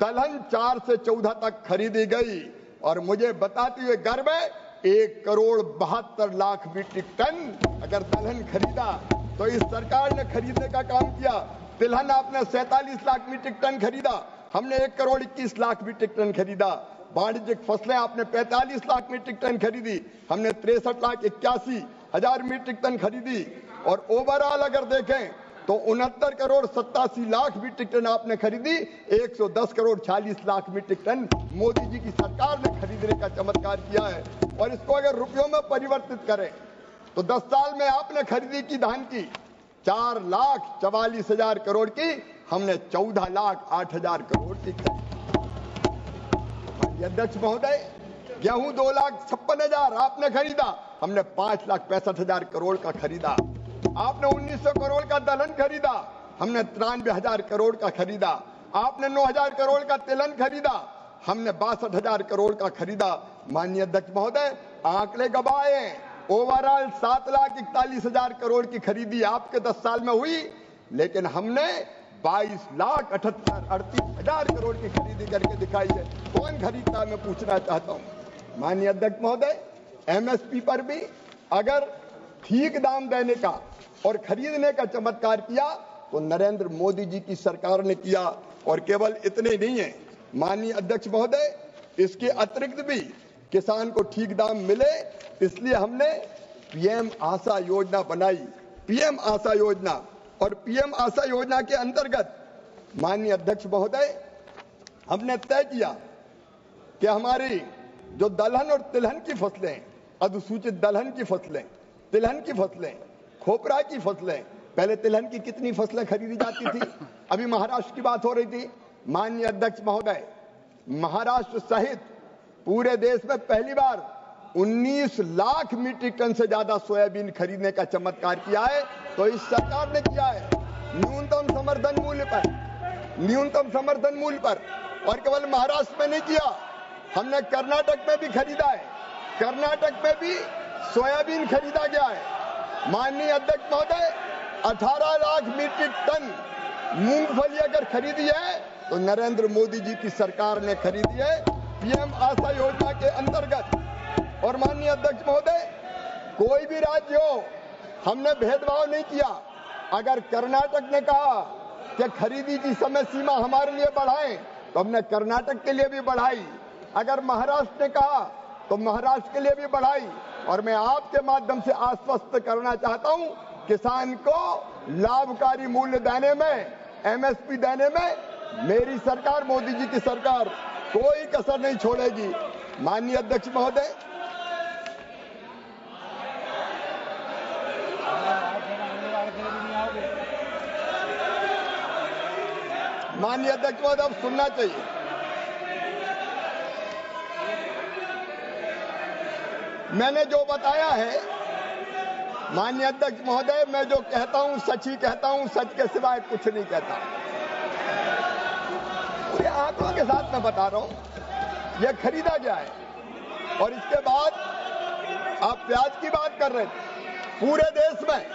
दलहन 4 से 14 तक खरीदी गई। और मुझे बताते हुए गर्व है, 1 करोड़ 72 लाख मीट्रिक टन अगर दलहन खरीदा तो इस सरकार ने खरीदने का काम किया। तिलहन आपने 47 लाख मीट्रिक टन खरीदा, हमने 1 करोड़ 21 लाख मीट्रिक टन खरीदा। वाणिज्यिक फसलें आपने 45 लाख मीट्रिक टन खरीदी, हमने 63 लाख 81 हजार मीट्रिक टन खरीदी। और ओवरऑल अगर देखें तो 69 करोड़ 87 लाख मीट्रिक टन आपने खरीदी, 110 करोड़ 40 लाख मीट्रिक टन मोदी जी की सरकार ने खरीदने का चमत्कार किया है। और इसको अगर रुपयों में परिवर्तित करें तो 10 साल में आपने खरीदी की धान की 4,44,000 करोड़ की, हमने 14,08,000 करोड़ की खरीदी। अध्यक्ष महोदय, गेहूं 2,56,000 आपने खरीदा, हमने 5,65,000 करोड़ का खरीदा। आपने 1,900 करोड़ का दलहन खरीदा, हमने 93,000 करोड़ का खरीदा। आपने 9,000 करोड़ का तिलहन खरीदा, हमने 62,000 करोड़ का खरीदा। माननीय अध्यक्ष महोदय, आंकड़े गवाह हैं, ओवरऑल 7,41,000 करोड़ की खरीदी आपके 10 साल में हुई, लेकिन हमने 22,38,000 करोड़ की खरीदी करके दिखाई है। कौन खरीदता है, मैं पूछना चाहता हूं। माननीय अध्यक्ष महोदय, एमएसपी पर भी अगर ठीक दाम देने का और खरीदने का चमत्कार किया तो नरेंद्र मोदी जी की सरकार ने किया। और केवल इतने नहीं है माननीय अध्यक्ष महोदय, इसके अतिरिक्त भी किसान को ठीक दाम मिले, इसलिए हमने पीएम आशा योजना बनाई। पीएम आशा योजना, और पीएम आशा योजना के अंतर्गत माननीय अध्यक्ष महोदय, हमने तय किया कि हमारी जो दलहन और तिलहन की फसलें, अनुसूचित दलहन की फसलें, तिलहन की फसलें, खोपरा की फसलें, पहले तिलहन की कितनी फसलें खरीदी जाती थी, अभी महाराष्ट्र की बात हो रही थी। माननीय अध्यक्ष महोदय, महाराष्ट्र सहित पूरे देश में पहली बार 19 लाख मीट्रिक टन से ज्यादा सोयाबीन खरीदने का चमत्कार किया है। तो इस सरकार ने किया है न्यूनतम समर्थन मूल्य पर, न्यूनतम समर्थन मूल्य पर। और केवल महाराष्ट्र में नहीं किया, हमने कर्नाटक में भी खरीदा है, कर्नाटक में भी सोयाबीन खरीदा गया है। माननीय अध्यक्ष महोदय, 18 लाख मीट्रिक टन मूंगफली अगर खरीदी है तो नरेंद्र मोदी जी की सरकार ने खरीदी है पीएम आशा योजना के अंतर्गत। और माननीय अध्यक्ष महोदय, कोई भी राज्य हो, हमने भेदभाव नहीं किया। अगर कर्नाटक ने कहा कि खरीदी की समय सीमा हमारे लिए बढ़ाएं तो हमने कर्नाटक के लिए भी बढ़ाई। अगर महाराष्ट्र ने कहा तो महाराष्ट्र के लिए भी बढ़ाई। और मैं आपके माध्यम से आश्वस्त करना चाहता हूं, किसान को लाभकारी मूल्य देने में, एमएसपी देने में मेरी सरकार, मोदी जी की सरकार कोई कसर नहीं छोड़ेगी। माननीय अध्यक्ष महोदय, माननीय अध्यक्ष महोदय, अब सुनना चाहिए। मैंने जो बताया है माननीय अध्यक्ष महोदय, मैं जो कहता हूं सच ही कहता हूं, सच के सिवाय कुछ नहीं कहता। ये आंकड़ों के साथ मैं बता रहा हूं, यह खरीदा गया है। और इसके बाद आप प्याज की बात कर रहे थे, पूरे देश में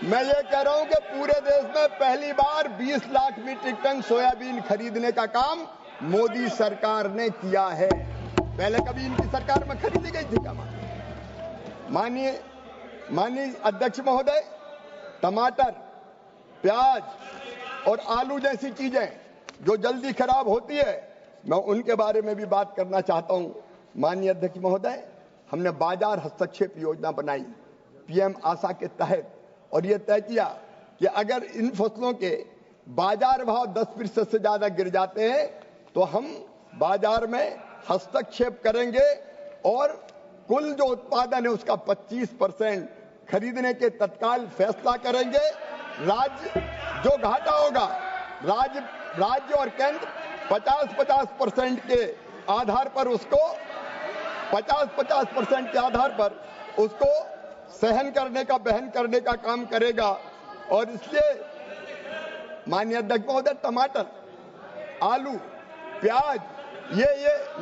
मैं ये कह रहा हूं कि पूरे देश में पहली बार 20 लाख मीट्रिक टन सोयाबीन खरीदने का काम मोदी सरकार ने किया है। पहले कभी इनकी सरकार में खरीदी गई थी क्या? माननीय अध्यक्ष महोदय, टमाटर, प्याज और आलू जैसी चीजें जो जल्दी खराब होती है, मैं उनके बारे में भी बात करना चाहता हूं। माननीय अध्यक्ष महोदय, हमने बाजार हस्तक्षेप योजना बनाई पीएम आशा के तहत, और यह तय किया कि अगर इन फसलों के बाजार भाव 10% से ज्यादा गिर जाते हैं तो हम बाजार में हस्तक्षेप करेंगे और कुल जो उत्पादन है उसका 25% खरीदने के तत्काल फैसला करेंगे। राज्य जो घाटा होगा, राज्य और केंद्र 50-50% के आधार पर उसको 50-50% के आधार पर उसको सहन करने का, बहन करने का काम करेगा। और इसलिए माननीय अध्यक्ष महोदय, टमाटर, आलू, प्याज, ये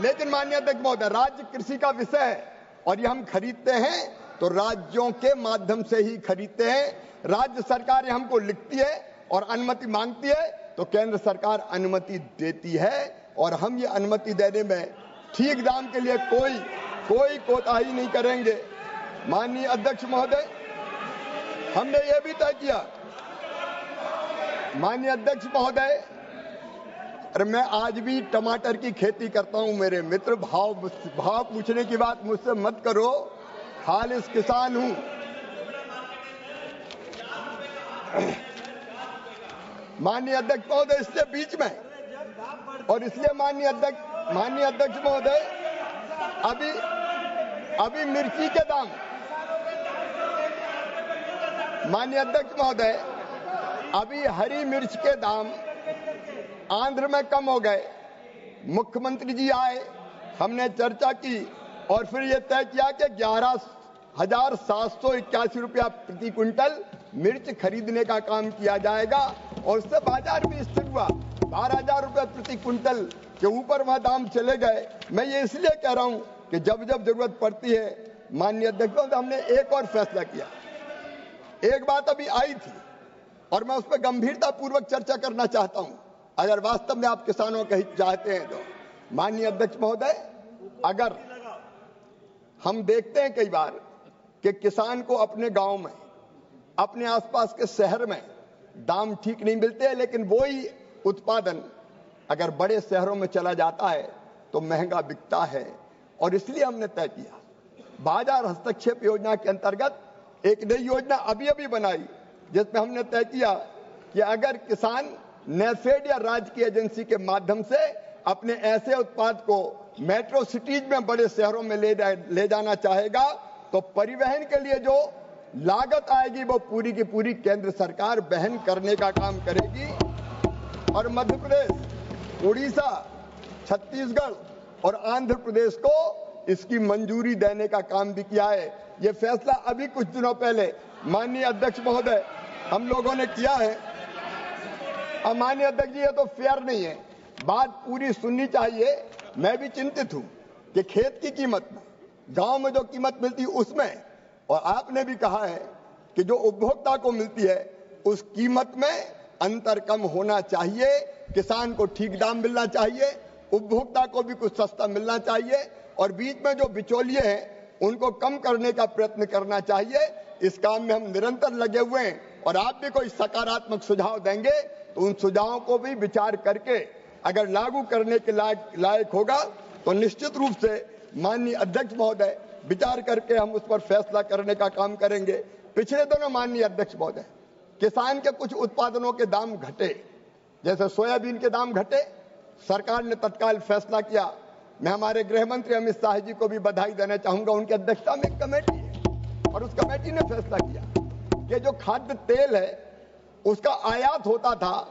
लेकिन माननीय अध्यक्ष महोदय, राज्य कृषि का विषय है और ये हम खरीदते हैं तो राज्यों के माध्यम से ही खरीदते हैं। राज्य सरकार हमको लिखती है और अनुमति मांगती है तो केंद्र सरकार अनुमति देती है, और हम ये अनुमति देने में ठीक दाम के लिए कोई कोताही नहीं करेंगे। माननीय अध्यक्ष महोदय, हमने ये भी तय किया, माननीय अध्यक्ष महोदय, अरे मैं आज भी टमाटर की खेती करता हूं। मेरे मित्र, भाव पूछने की बात मुझसे मत करो, खालिस किसान हूं। माननीय अध्यक्ष महोदय, इससे बीच में, और इसलिए माननीय अध्यक्ष महोदय, अभी मिर्ची के दाम, माननीय अध्यक्ष महोदय, अभी हरी मिर्च के दाम आंध्र में कम हो गए। मुख्यमंत्री जी आए, हमने चर्चा की और फिर यह तय किया कि 11,781 रुपया प्रति क्विंटल मिर्च खरीदने का काम किया जाएगा और उससे बाजार भी स्थिर हुआ। 12,000 रुपये प्रति क्विंटल के ऊपर वह दाम चले गए। मैं ये इसलिए कह रहा हूं कि जब जब जरूरत पड़ती है माननीय अध्यक्ष महोदय, हमने एक और फैसला किया। एक बात अभी आई थी और मैं उस पर गंभीरता पूर्वक चर्चा करना चाहता हूं, अगर वास्तव में आप किसानों के हित चाहते हैं तो। माननीय अध्यक्ष महोदय, अगर हम देखते हैं कई बार कि किसान को अपने गांव में, अपने आसपास के शहर में दाम ठीक नहीं मिलते हैं, लेकिन वही उत्पादन अगर बड़े शहरों में चला जाता है तो महंगा बिकता है। और इसलिए हमने तय किया, बाजार हस्तक्षेप योजना के अंतर्गत एक नई योजना अभी अभी बनाई, जिसमें हमने तय किया कि अगर किसान नेफेड या राज्य की एजेंसी के माध्यम से अपने ऐसे उत्पाद को मेट्रो सिटीज में, बड़े शहरों में ले जाना चाहेगा तो परिवहन के लिए जो लागत आएगी वो पूरी की पूरी केंद्र सरकार वहन करने का काम करेगी। और मध्य प्रदेश, उड़ीसा, छत्तीसगढ़ और आंध्र प्रदेश को इसकी मंजूरी देने का काम भी किया है। ये फैसला अभी कुछ दिनों पहले माननीय अध्यक्ष महोदय हम लोगों ने किया है। अब माननीय अध्यक्ष जी, ये तो फेयर नहीं है, बात पूरी सुननी चाहिए। मैं भी चिंतित हूं कि खेत की कीमत में, गांव में जो कीमत मिलती है उसमें, और आपने भी कहा है कि जो उपभोक्ता को मिलती है उस कीमत में अंतर कम होना चाहिए। किसान को ठीक दाम मिलना चाहिए, उपभोक्ता को भी कुछ सस्ता मिलना चाहिए, और बीच में जो बिचौलिए हैं उनको कम करने का प्रयत्न करना चाहिए। इस काम में हम निरंतर लगे हुए हैं और आप भी कोई सकारात्मक सुझाव देंगे तो उन सुझावों को भी विचार करके अगर लागू करने के लायक होगा तो निश्चित रूप से माननीय अध्यक्ष महोदय विचार करके हम उस पर फैसला करने का काम करेंगे। पिछले दिनों माननीय अध्यक्ष महोदय किसान के कुछ उत्पादनों के दाम घटे, जैसे सोयाबीन के दाम घटे, सरकार ने तत्काल फैसला किया। मैं हमारे गृह मंत्री अमित शाह जी को भी बधाई देना चाहूंगा, उनकी अध्यक्षता में एक कमेटी है और उस कमेटी ने फैसला किया कि जो खाद्य तेल है उसका आयात होता था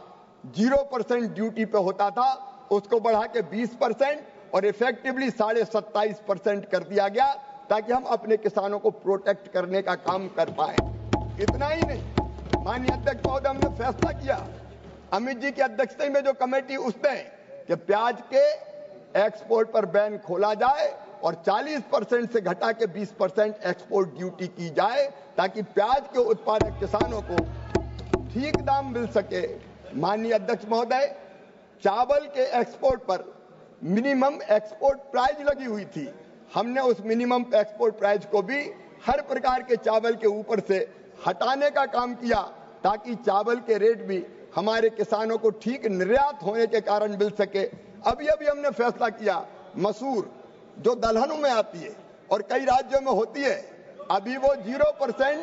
0% ड्यूटी पे होता था, उसको बढ़ा के 20% और इफेक्टिवली 27.5% कर दिया गया, ताकि हम अपने किसानों को प्रोटेक्ट करने का काम कर पाए। इतना ही नहीं, माननीय अध्यक्ष महोदय, हमने फैसला किया अमित जी की अध्यक्षता में जो कमेटी, उसने कि प्याज के एक्सपोर्ट पर बैन खोला जाए और 40% से घटा के 20% एक्सपोर्ट ड्यूटी की जाए, ताकि प्याज के उत्पादक किसानों को ठीक दाम मिल सके। माननीय अध्यक्ष महोदय, चावल के एक्सपोर्ट पर मिनिमम एक्सपोर्ट प्राइस लगी हुई थी, हमने उस मिनिमम एक्सपोर्ट प्राइस को भी हर प्रकार के चावल के ऊपर से हटाने का काम किया, ताकि चावल के रेट भी हमारे किसानों को ठीक निर्यात होने के कारण मिल सके। अभी अभी हमने फैसला किया, मसूर जो दलहनों में आती है और कई राज्यों में होती है, अभी वो 0%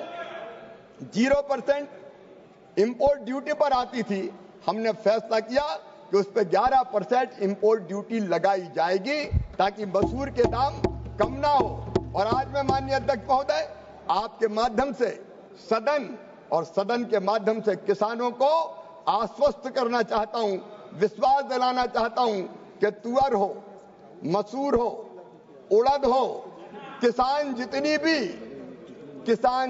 इंपोर्ट ड्यूटी पर आती थी, हमने फैसला किया कि उस पर 11% इंपोर्ट ड्यूटी लगाई जाएगी, ताकि मसूर के दाम कम ना हो। और आज मैं माननीय अध्यक्ष महोदय आपके माध्यम से सदन के माध्यम से किसानों को आश्वस्त करना चाहता हूं, विश्वास दिलाना चाहता हूं कि तुअर हो, मसूर हो, उड़द हो, किसान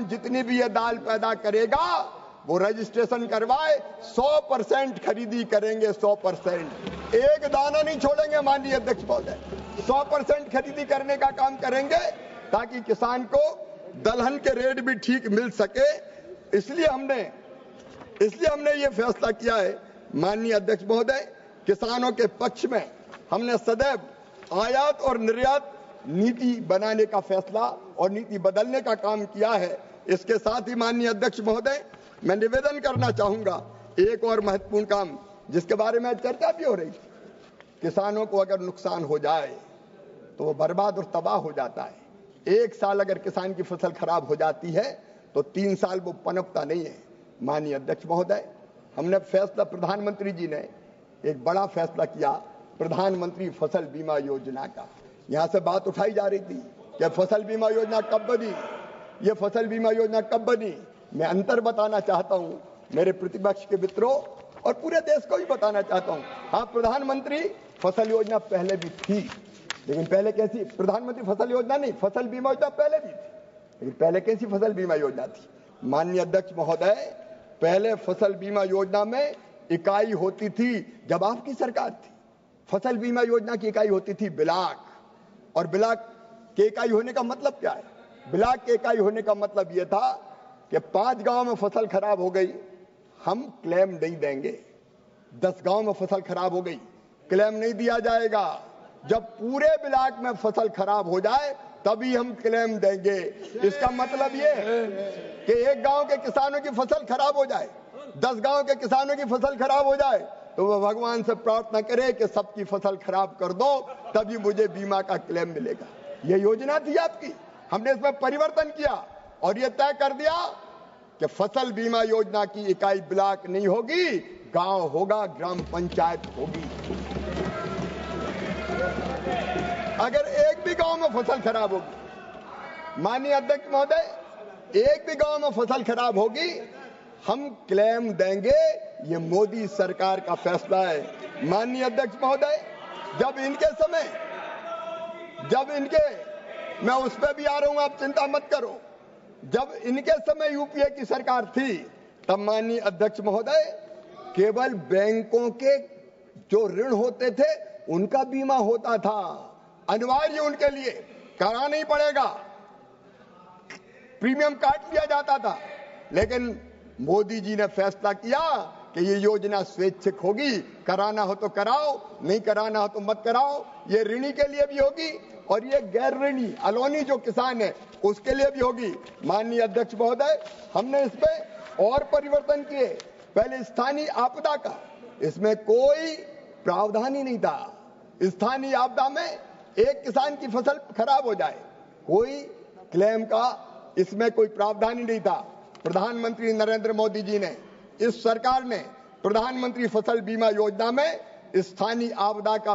जितनी भी ये दाल पैदा करेगा वो रजिस्ट्रेशन करवाए, 100% खरीदी करेंगे, 100%, एक दाना नहीं छोड़ेंगे। माननीय अध्यक्ष महोदय, 100% खरीदी करने का काम करेंगे, ताकि किसान को दलहन के रेट भी ठीक मिल सके। इसलिए हमने ये फैसला किया है। माननीय अध्यक्ष महोदय, किसानों के पक्ष में हमने सदैव आयात और निर्यात नीति बनाने का फैसला और नीति बदलने का काम किया है। इसके साथ ही माननीय अध्यक्ष महोदय, मैं निवेदन करना चाहूंगा, एक और महत्वपूर्ण काम जिसके बारे में चर्चा भी हो रही थी, किसानों को अगर नुकसान हो जाए तो वो बर्बाद और तबाह हो जाता है। एक साल अगर किसान की फसल खराब हो जाती है तो 3 साल वो पनपता नहीं है। माननीय अध्यक्ष महोदय, हमने फैसला, प्रधानमंत्री जी ने एक बड़ा फैसला किया, प्रधानमंत्री फसल बीमा योजना का। यहां से बात उठाई जा रही थी कि फसल बीमा योजना कब बनी, ये फसल बीमा योजना कब बनी। मैं अंतर बताना चाहता हूं मेरे प्रतिपक्ष के मित्रों और पूरे देश को भी बताना चाहता हूं। हाँ, प्रधानमंत्री फसल योजना पहले भी थी, लेकिन पहले कैसी प्रधानमंत्री फसल योजना नहीं, फसल बीमा योजना पहले भी थी, लेकिन पहले कैसी फसल बीमा योजना थी? माननीय अध्यक्ष महोदय, पहले फसल बीमा योजना में इकाई होती थी जब आपकी सरकार थी। फसल बीमा योजना की इकाई होती थी ब्लॉक, और ब्लॉक के इकाई होने का मतलब क्या है? ब्लॉक के इकाई होने का मतलब यह था कि 5 गांव में फसल खराब हो गई, हम क्लेम नहीं देंगे। 10 गांव में फसल खराब हो गई, क्लेम नहीं दिया जाएगा। जब पूरे ब्लॉक में फसल खराब हो जाए तभी हम क्लेम देंगे। इसका मतलब ये है कि एक गांव के किसानों की फसल खराब हो जाए, 10 गांव के किसानों की फसल खराब हो जाए तो वह भगवान से प्रार्थना करे कि सबकी फसल खराब कर दो, तभी मुझे बीमा का क्लेम मिलेगा। यह योजना थी आपकी। हमने इसमें परिवर्तन किया और यह तय कर दिया कि फसल बीमा योजना की इकाई ब्लॉक नहीं होगी, गांव होगा, ग्राम पंचायत होगी। अगर एक भी गांव में फसल खराब होगी, माननीय अध्यक्ष महोदय, एक भी गांव में फसल खराब होगी, हम क्लेम देंगे। ये मोदी सरकार का फैसला है। माननीय अध्यक्ष महोदय, जब इनके मैं उस पर भी आ रहा हूं, आप चिंता मत करो। जब इनके समय यूपीए की सरकार थी तब माननीय अध्यक्ष महोदय केवल बैंकों के जो ऋण होते थे उनका बीमा होता था, अनिवार्य उनके लिए कराना ही पड़ेगा, प्रीमियम काट लिया जाता था। लेकिन मोदी जी ने फैसला किया कि ये योजना स्वैच्छिक होगी, कराना हो तो कराओ, नहीं कराना हो तो मत कराओ। ये ऋणी के लिए भी होगी और ये गैर ऋणी अलोनी जो किसान है उसके लिए भी होगी। माननीय अध्यक्ष महोदय, हमने इसमें और परिवर्तन किए। पहले स्थानीय आपदा का इसमें कोई प्रावधान ही नहीं था। स्थानीय आपदा में एक किसान की फसल खराब हो जाए, कोई क्लेम का इसमें कोई प्रावधान ही नहीं था। प्रधानमंत्री नरेंद्र मोदी जी ने, इस सरकार ने प्रधानमंत्री फसल बीमा योजना में स्थानीय आपदा का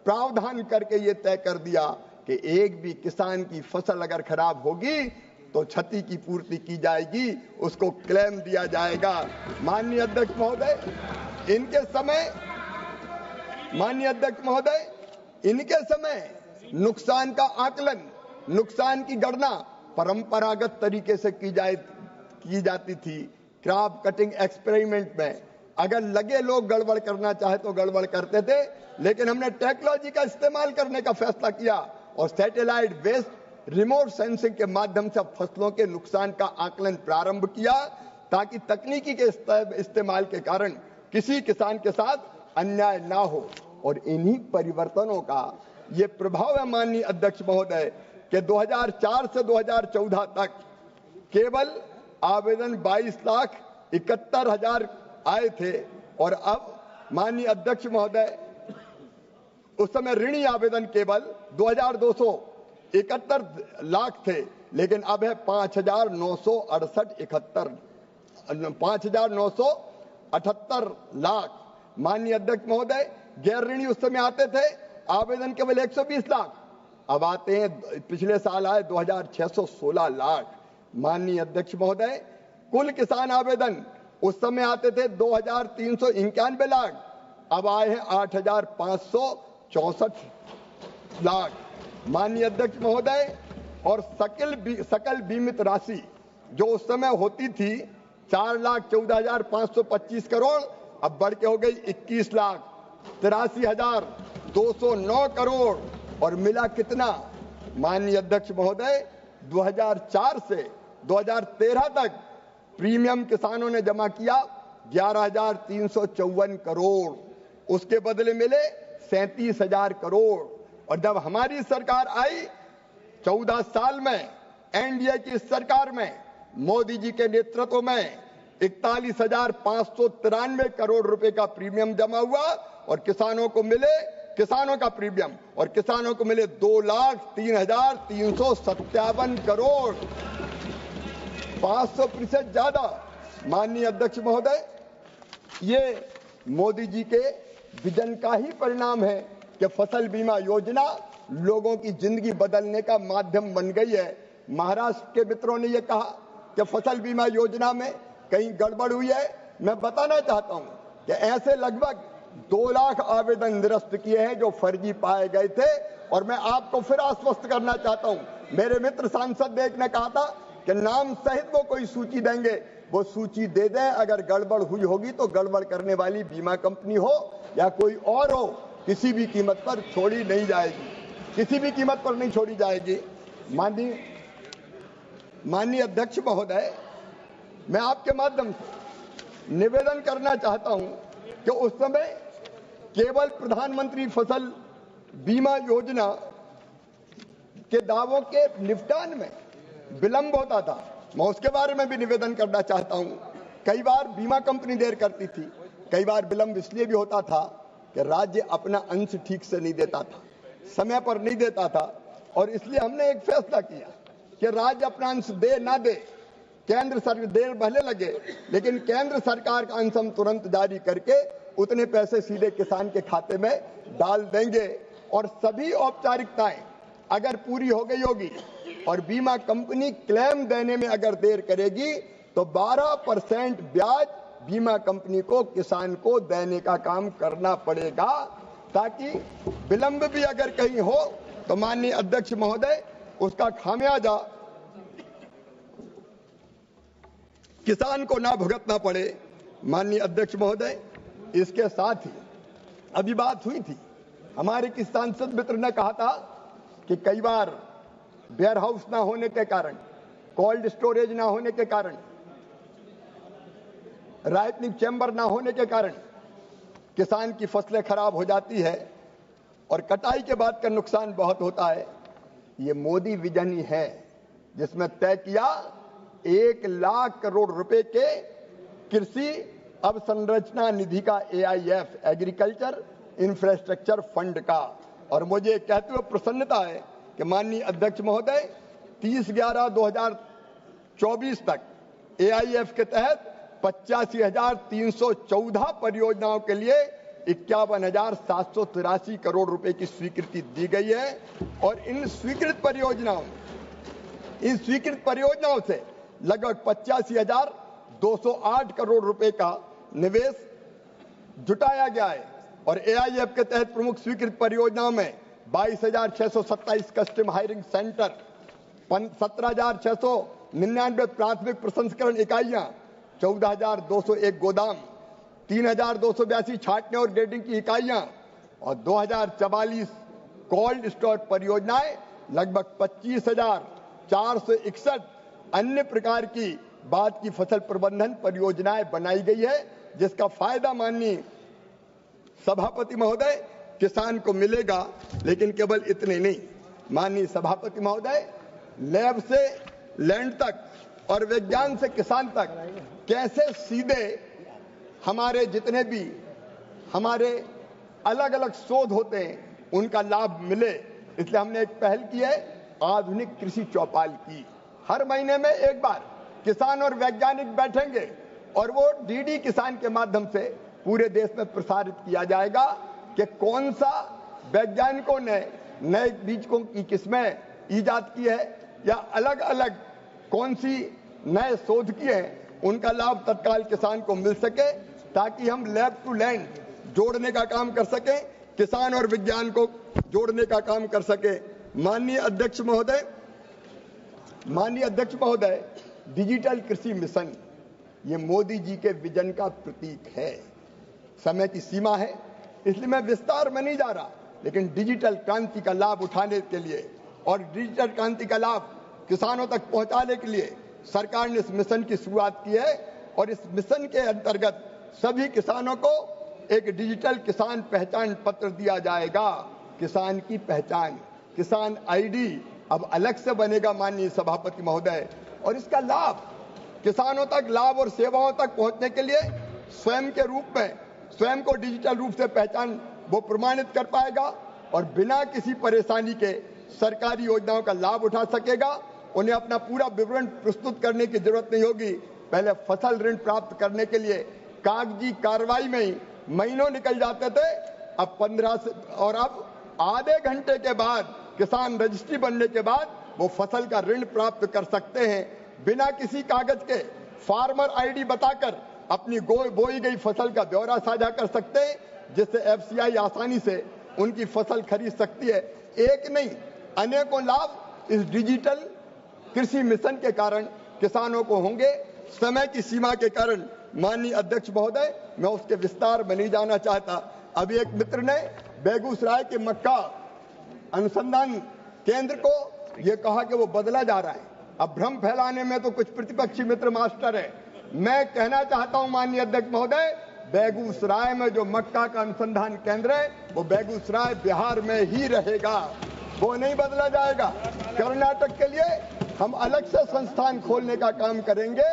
प्रावधान करके ये तय कर दिया कि एक भी किसान की फसल अगर खराब होगी तो क्षति की पूर्ति की जाएगी, उसको क्लेम दिया जाएगा। माननीय अध्यक्ष महोदय, इनके समय नुकसान का आकलन, नुकसान की गणना परंपरागत तरीके से की जाती थी, क्रॉप कटिंग एक्सपेरिमेंट में। अगर लगे लोग गड़बड़ करना चाहे तो गड़बड़ करते थे, लेकिन हमने टेक्नोलॉजी का इस्तेमाल करने का फैसला किया और सैटेलाइट बेस्ड रिमोट सेंसिंग के माध्यम से फसलों के नुकसान का आकलन प्रारंभ किया, ताकि तकनीकी के इस्तेमाल के कारण किसी किसान के साथ अन्याय ना हो। और इन्हीं परिवर्तनों का ये प्रभाव है माननीय अध्यक्ष महोदय कि 2004 से 2014 तक केवल आवेदन 22,71,000 आए थे, और अब माननीय अध्यक्ष महोदय, उस समय ऋणी आवेदन केवल 2,271 लाख थे, लेकिन अब है 5,978 लाख। माननीय अध्यक्ष महोदय, गैर ऋणी उस समय आते थे आवेदन केवल 120 लाख, अब आते हैं, पिछले साल आए 2,616 लाख। माननीय अध्यक्ष महोदय, कुल किसान आवेदन उस समय आते थे 2,391 लाख, अब आए हैं 8,564 लाख। माननीय अध्यक्ष महोदय, और सकल बीमित राशि जो उस समय होती थी 4,14,525 करोड़, अब बढ़ के हो गई 21,83,209 करोड़। और मिला कितना? माननीय अध्यक्ष महोदय, 2004 से 2013 तक प्रीमियम किसानों ने जमा किया 11,354 करोड़, उसके बदले मिले 37,000 करोड़। और जब हमारी सरकार आई 14 साल में, एनडीए की सरकार में, मोदी जी के नेतृत्व में 41,593 करोड़ रुपए का प्रीमियम जमा हुआ, और किसानों को मिले, किसानों का प्रीमियम, और किसानों को मिले 2,03,357 करोड़, 500% ज्यादा। माननीय अध्यक्ष महोदय, ये मोदी जी के विजन का ही परिणाम है कि फसल बीमा योजना लोगों की जिंदगी बदलने का माध्यम बन गई है। महाराष्ट्र के मित्रों ने यह कहा कि फसल बीमा योजना में कहीं गड़बड़ हुई है। मैं बताना चाहता हूं कि ऐसे लगभग 2 लाख आवेदन निरस्त किए हैं जो फर्जी पाए गए थे। और मैं आपको फिर आश्वस्त करना चाहता हूं, मेरे मित्र सांसद एक ने कहा था कि नाम सहित वो कोई सूची देंगे, वो सूची दे दें। अगर गड़बड़ हुई होगी तो गड़बड़ करने वाली बीमा कंपनी हो या कोई और हो, किसी भी कीमत पर छोड़ी नहीं जाएगी, किसी भी कीमत पर नहीं छोड़ी जाएगी। माननीय अध्यक्ष महोदय, मैं आपके माध्यम से निवेदन करना चाहता हूं कि उस समय केवल प्रधानमंत्री फसल बीमा योजना के दावों के निपटान में विलंब होता था। मैं उसके बारे में भी निवेदन करना चाहता हूं। कई बार बीमा कंपनी देर करती थी, कई बार विलंब इसलिए भी होता था कि राज्य अपना अंश ठीक से नहीं देता था, समय पर नहीं देता था। और इसलिए हमने एक फैसला किया कि राज्य अपना अंश दे ना दे, केंद्र सरकार देर भले लगे, लेकिन केंद्र सरकार का अंश हम तुरंत जारी करके उतने पैसे सीधे किसान के खाते में डाल देंगे। और सभी औपचारिकताएं अगर पूरी हो गई होगी और बीमा कंपनी क्लेम देने में अगर देर करेगी तो 12% ब्याज बीमा कंपनी को किसान को देने का काम करना पड़ेगा, ताकि विलंब भी अगर कहीं हो तो माननीय अध्यक्ष महोदय उसका खामियाजा किसान को ना भुगतना पड़े। माननीय अध्यक्ष महोदय, इसके साथ ही अभी बात हुई थी, हमारे किस सांसद मित्र ने कहा था कि कई बार वेयर हाउस ना होने के कारण, कोल्ड स्टोरेज ना होने के कारण, राइपनिंग चैम्बर ना होने के कारण किसान की फसलें खराब हो जाती है और कटाई के बाद का नुकसान बहुत होता है। ये मोदी विजन ही है जिसमें तय किया 1 लाख करोड़ रुपए के कृषि अवसंरचना निधि का, AIF एग्रीकल्चर इंफ्रास्ट्रक्चर फंड का। और मुझे कहते हुए प्रसन्नता है कि माननीय अध्यक्ष महोदय 30/11/2024 तक AIF के तहत 85,314 परियोजनाओं के लिए 51,783 करोड़ रुपए की स्वीकृति दी गई है। और इन स्वीकृत परियोजनाओं से लगभग 85,208 करोड़ रुपए का निवेश जुटाया गया है। और AIF के तहत प्रमुख स्वीकृत परियोजनाओं में 22,627 कस्टम हायरिंग सेंटर, 17,699 प्राथमिक प्रसंस्करण इकाइयां, 14,201 गोदाम, 3,282 छांटने और ग्रेडिंग की इकाइयां और 2,044 कोल्ड स्टोर परियोजनाएं, लगभग 25,461 अन्य प्रकार की बाद की फसल प्रबंधन परियोजनाएं बनाई गई है, जिसका फायदा माननीय सभापति महोदय किसान को मिलेगा। लेकिन केवल इतने नहीं, माननीय सभापति महोदय, लैब से लैंड तक और विज्ञान से किसान तक कैसे सीधे हमारे जितने भी हमारे अलग अलग शोध होते हैं उनका लाभ मिले, इसलिए हमने एक पहल की है, आधुनिक कृषि चौपाल की। हर महीने में एक बार किसान और वैज्ञानिक बैठेंगे और वो DD किसान के माध्यम से पूरे देश में प्रसारित किया जाएगा कि कौन सा वैज्ञानिकों ने नए बीज की किस्में ईजाद की है या अलग अलग कौन सी नए शोध किए हैं, उनका लाभ तत्काल किसान को मिल सके, ताकि हम लैब टू लैंड जोड़ने का काम कर सके, किसान और विज्ञान को जोड़ने का काम कर सके। माननीय अध्यक्ष महोदय, डिजिटल कृषि मिशन ये मोदी जी के विजन का प्रतीक है। समय की सीमा है, इसलिए मैं विस्तार में नहीं जा रहा, लेकिन डिजिटल क्रांति का लाभ उठाने के लिए और डिजिटल क्रांति का लाभ किसानों तक पहुंचाने के लिए सरकार ने इस मिशन की शुरुआत की है। और इस मिशन के अंतर्गत सभी किसानों को एक डिजिटल किसान पहचान पत्र दिया जाएगा। किसान की पहचान, किसान ID अब अलग से बनेगा माननीय सभापति महोदय। और इसका लाभ किसानों तक, लाभ और सेवाओं तक पहुंचने के लिए स्वयं के रूप में स्वयं को डिजिटल रूप से पहचान वो प्रमाणित कर पाएगा और बिना किसी परेशानी के सरकारी योजनाओं का लाभ उठा सकेगा। उन्हें अपना पूरा विवरण प्रस्तुत करने की जरूरत नहीं होगी। पहले फसल ऋण प्राप्त करने के लिए कागजी कार्रवाई में ही महीनों निकल जाते थे, अब 15 से, और अब आधे घंटे के बाद किसान रजिस्ट्री बनने के बाद वो फसल का ऋण प्राप्त कर सकते हैं। बिना किसी कागज के फार्मर ID बताकर अपनी बोई गई फसल का ब्यौरा साझा कर सकते हैं। जिससे एफसीआई आसानी से उनकी फसल खरीद सकती है। एक नहीं, अनेकों लाभ इस डिजिटल कृषि मिशन के कारण किसानों को होंगे। समय की सीमा के कारण माननीय अध्यक्ष महोदय, मैं उसके विस्तार में नहीं जाना चाहता। अभी एक मित्र ने बेगूसराय के मक्का अनुसंधान केंद्र को यह कहा कि वो बदला जा रहा है। अब भ्रम फैलाने में तो कुछ प्रतिपक्षी मित्र मास्टर है। मैं कहना चाहता हूं माननीय अध्यक्ष महोदय, बेगूसराय में जो मक्का का अनुसंधान केंद्र है वो बेगूसराय बिहार में ही रहेगा, वो नहीं बदला जाएगा। कर्नाटक के लिए हम अलग से संस्थान खोलने का काम करेंगे।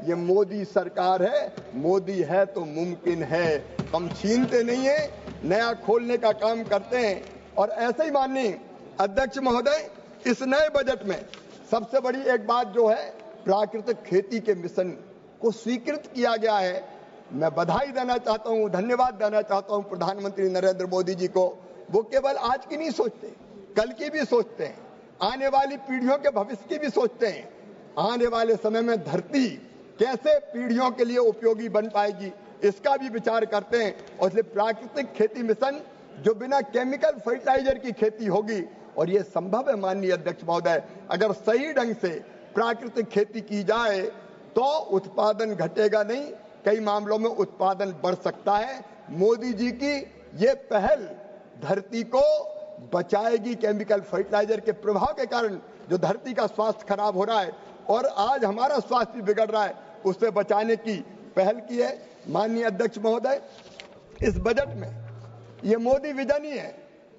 ये मोदी सरकार है, मोदी है तो मुमकिन है, हम छीनते नहीं है, नया खोलने का काम करते हैं। और ऐसे ही माननीय अध्यक्ष महोदय, इस नए बजट में सबसे बड़ी एक बात जो है, प्राकृतिक खेती के मिशन को स्वीकृत किया गया है। मैं बधाई देना चाहता हूं, धन्यवाद देना चाहता हूं प्रधानमंत्री नरेंद्र मोदी जी को। वो केवल आज की नहीं सोचते, कल की भी सोचते हैं, आने वाली पीढ़ियों के भविष्य की भी सोचते हैं। आने वाले समय में धरती कैसे पीढ़ियों के लिए उपयोगी बन पाएगी, इसका भी विचार करते हैं। और इसलिए प्राकृतिक खेती मिशन जो बिना केमिकल फर्टिलाइजर की खेती होगी, और ये संभव है माननीय अध्यक्ष महोदय, अगर सही ढंग से प्राकृतिक खेती की जाए तो उत्पादन घटेगा नहीं, कई मामलों में उत्पादन बढ़ सकता है। मोदी जी की ये पहल धरती को बचाएगी केमिकल फर्टिलाइजर के प्रभाव के कारण। जो धरती का स्वास्थ्य खराब हो रहा है और आज हमारा स्वास्थ्य भी बिगड़ रहा है, उससे बचाने की पहल की है। माननीय अध्यक्ष महोदय, इस बजट में ये मोदी विजन ही है,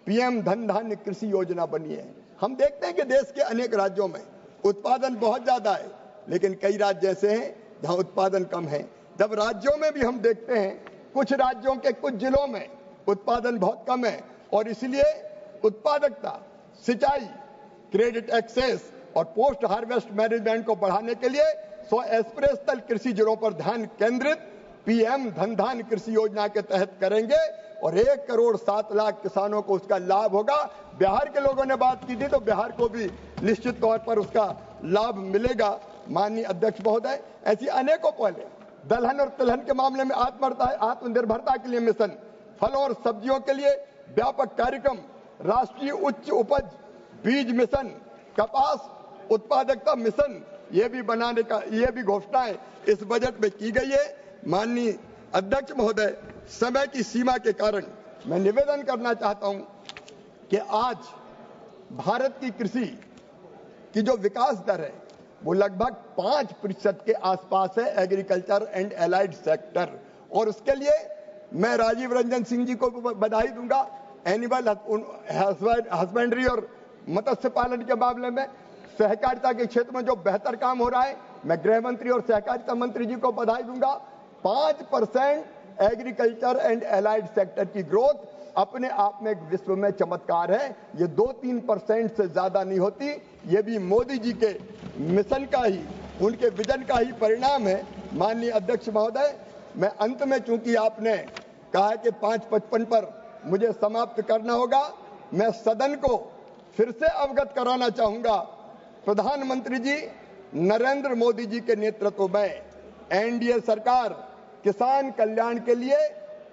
पीएम धन धान्य कृषि योजना बनी है। हम देखते हैं कि देश के अनेक राज्यों में उत्पादन बहुत ज्यादा है, लेकिन कई राज्य ऐसे हैं जहां उत्पादन कम है। जब राज्यों में भी हम देखते हैं, कुछ राज्यों के कुछ जिलों में उत्पादन बहुत कम है, और इसलिए उत्पादकता, सिंचाई, क्रेडिट एक्सेस और पोस्ट हार्वेस्ट मैनेजमेंट को बढ़ाने के लिए 100 एस्पिरेशनल कृषि जिलों पर ध्यान केंद्रित पीएम धन धान्य कृषि योजना के तहत करेंगे, और 1 करोड़ 7 लाख किसानों को उसका लाभ होगा। बिहार के लोगों ने बात की थी, तो बिहार को भी निश्चित तौर पर उसका लाभ मिलेगा। माननीय अध्यक्ष महोदय, ऐसी अनेकों पहले, दलहन और तिलहन के मामले में आत्मनिर्भरता के लिए मिशन, फलों और सब्जियों के लिए व्यापक कार्यक्रम, राष्ट्रीय उच्च उपज बीज मिशन, कपास उत्पादकता मिशन, ये भी बनाने का, ये भी घोषणाएं इस बजट में की गई है। माननीय अध्यक्ष महोदय, समय की सीमा के कारण मैं निवेदन करना चाहता हूं कि आज भारत की कृषि की जो विकास दर है वो लगभग 5% के आसपास है, एग्रीकल्चर एंड एलाइड सेक्टर। और उसके लिए मैं राजीव रंजन सिंह जी को बधाई दूंगा। एनिमल हस्बेंड्री और मत्स्य पालन के मामले में, सहकारिता के क्षेत्र में जो बेहतर काम हो रहा है, मैं गृह मंत्री और सहकारिता मंत्री जी को बधाई दूंगा। 5% एग्रीकल्चर एंड एलाइड सेक्टर की ग्रोथ अपने आप में एक विश्व में चमत्कार है। ये 2-3% से ज्यादा नहीं होती। ये भी मोदी जी के मिशन का ही, उनके विजन का ही परिणाम है। माननीय अध्यक्ष महोदय, मैं अंत में, चूंकि आपने कहा कि 5:55 पर मुझे समाप्त करना होगा, मैं सदन को फिर से अवगत कराना चाहूंगा। प्रधानमंत्री जी नरेंद्र मोदी जी के नेतृत्व में एनडीए सरकार किसान कल्याण के लिए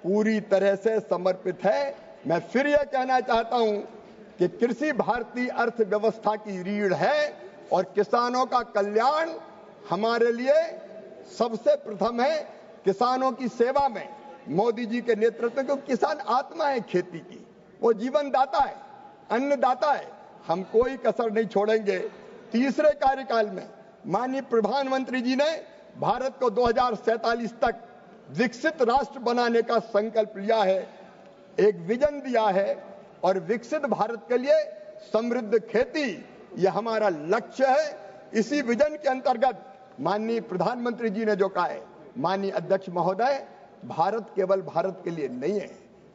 पूरी तरह से समर्पित है। मैं फिर यह कहना चाहता हूं कि कृषि भारतीय अर्थव्यवस्था की रीढ़ है, और किसानों का कल्याण हमारे लिए सबसे प्रथम है। किसानों की सेवा में मोदी जी के नेतृत्व में, क्योंकि किसान आत्मा है खेती की, वो जीवन दाता है, अन्नदाता है, हम कोई कसर नहीं छोड़ेंगे। तीसरे कार्यकाल में माननीय प्रधानमंत्री जी ने भारत को 2047 तक विकसित राष्ट्र बनाने का संकल्प लिया है, एक विजन दिया है, और विकसित भारत के लिए समृद्ध खेती यह हमारा लक्ष्य है। इसी विजन के अंतर्गत माननीय प्रधानमंत्री जी ने जो कहा है, माननीय अध्यक्ष महोदय, भारत केवल भारत के लिए नहीं है।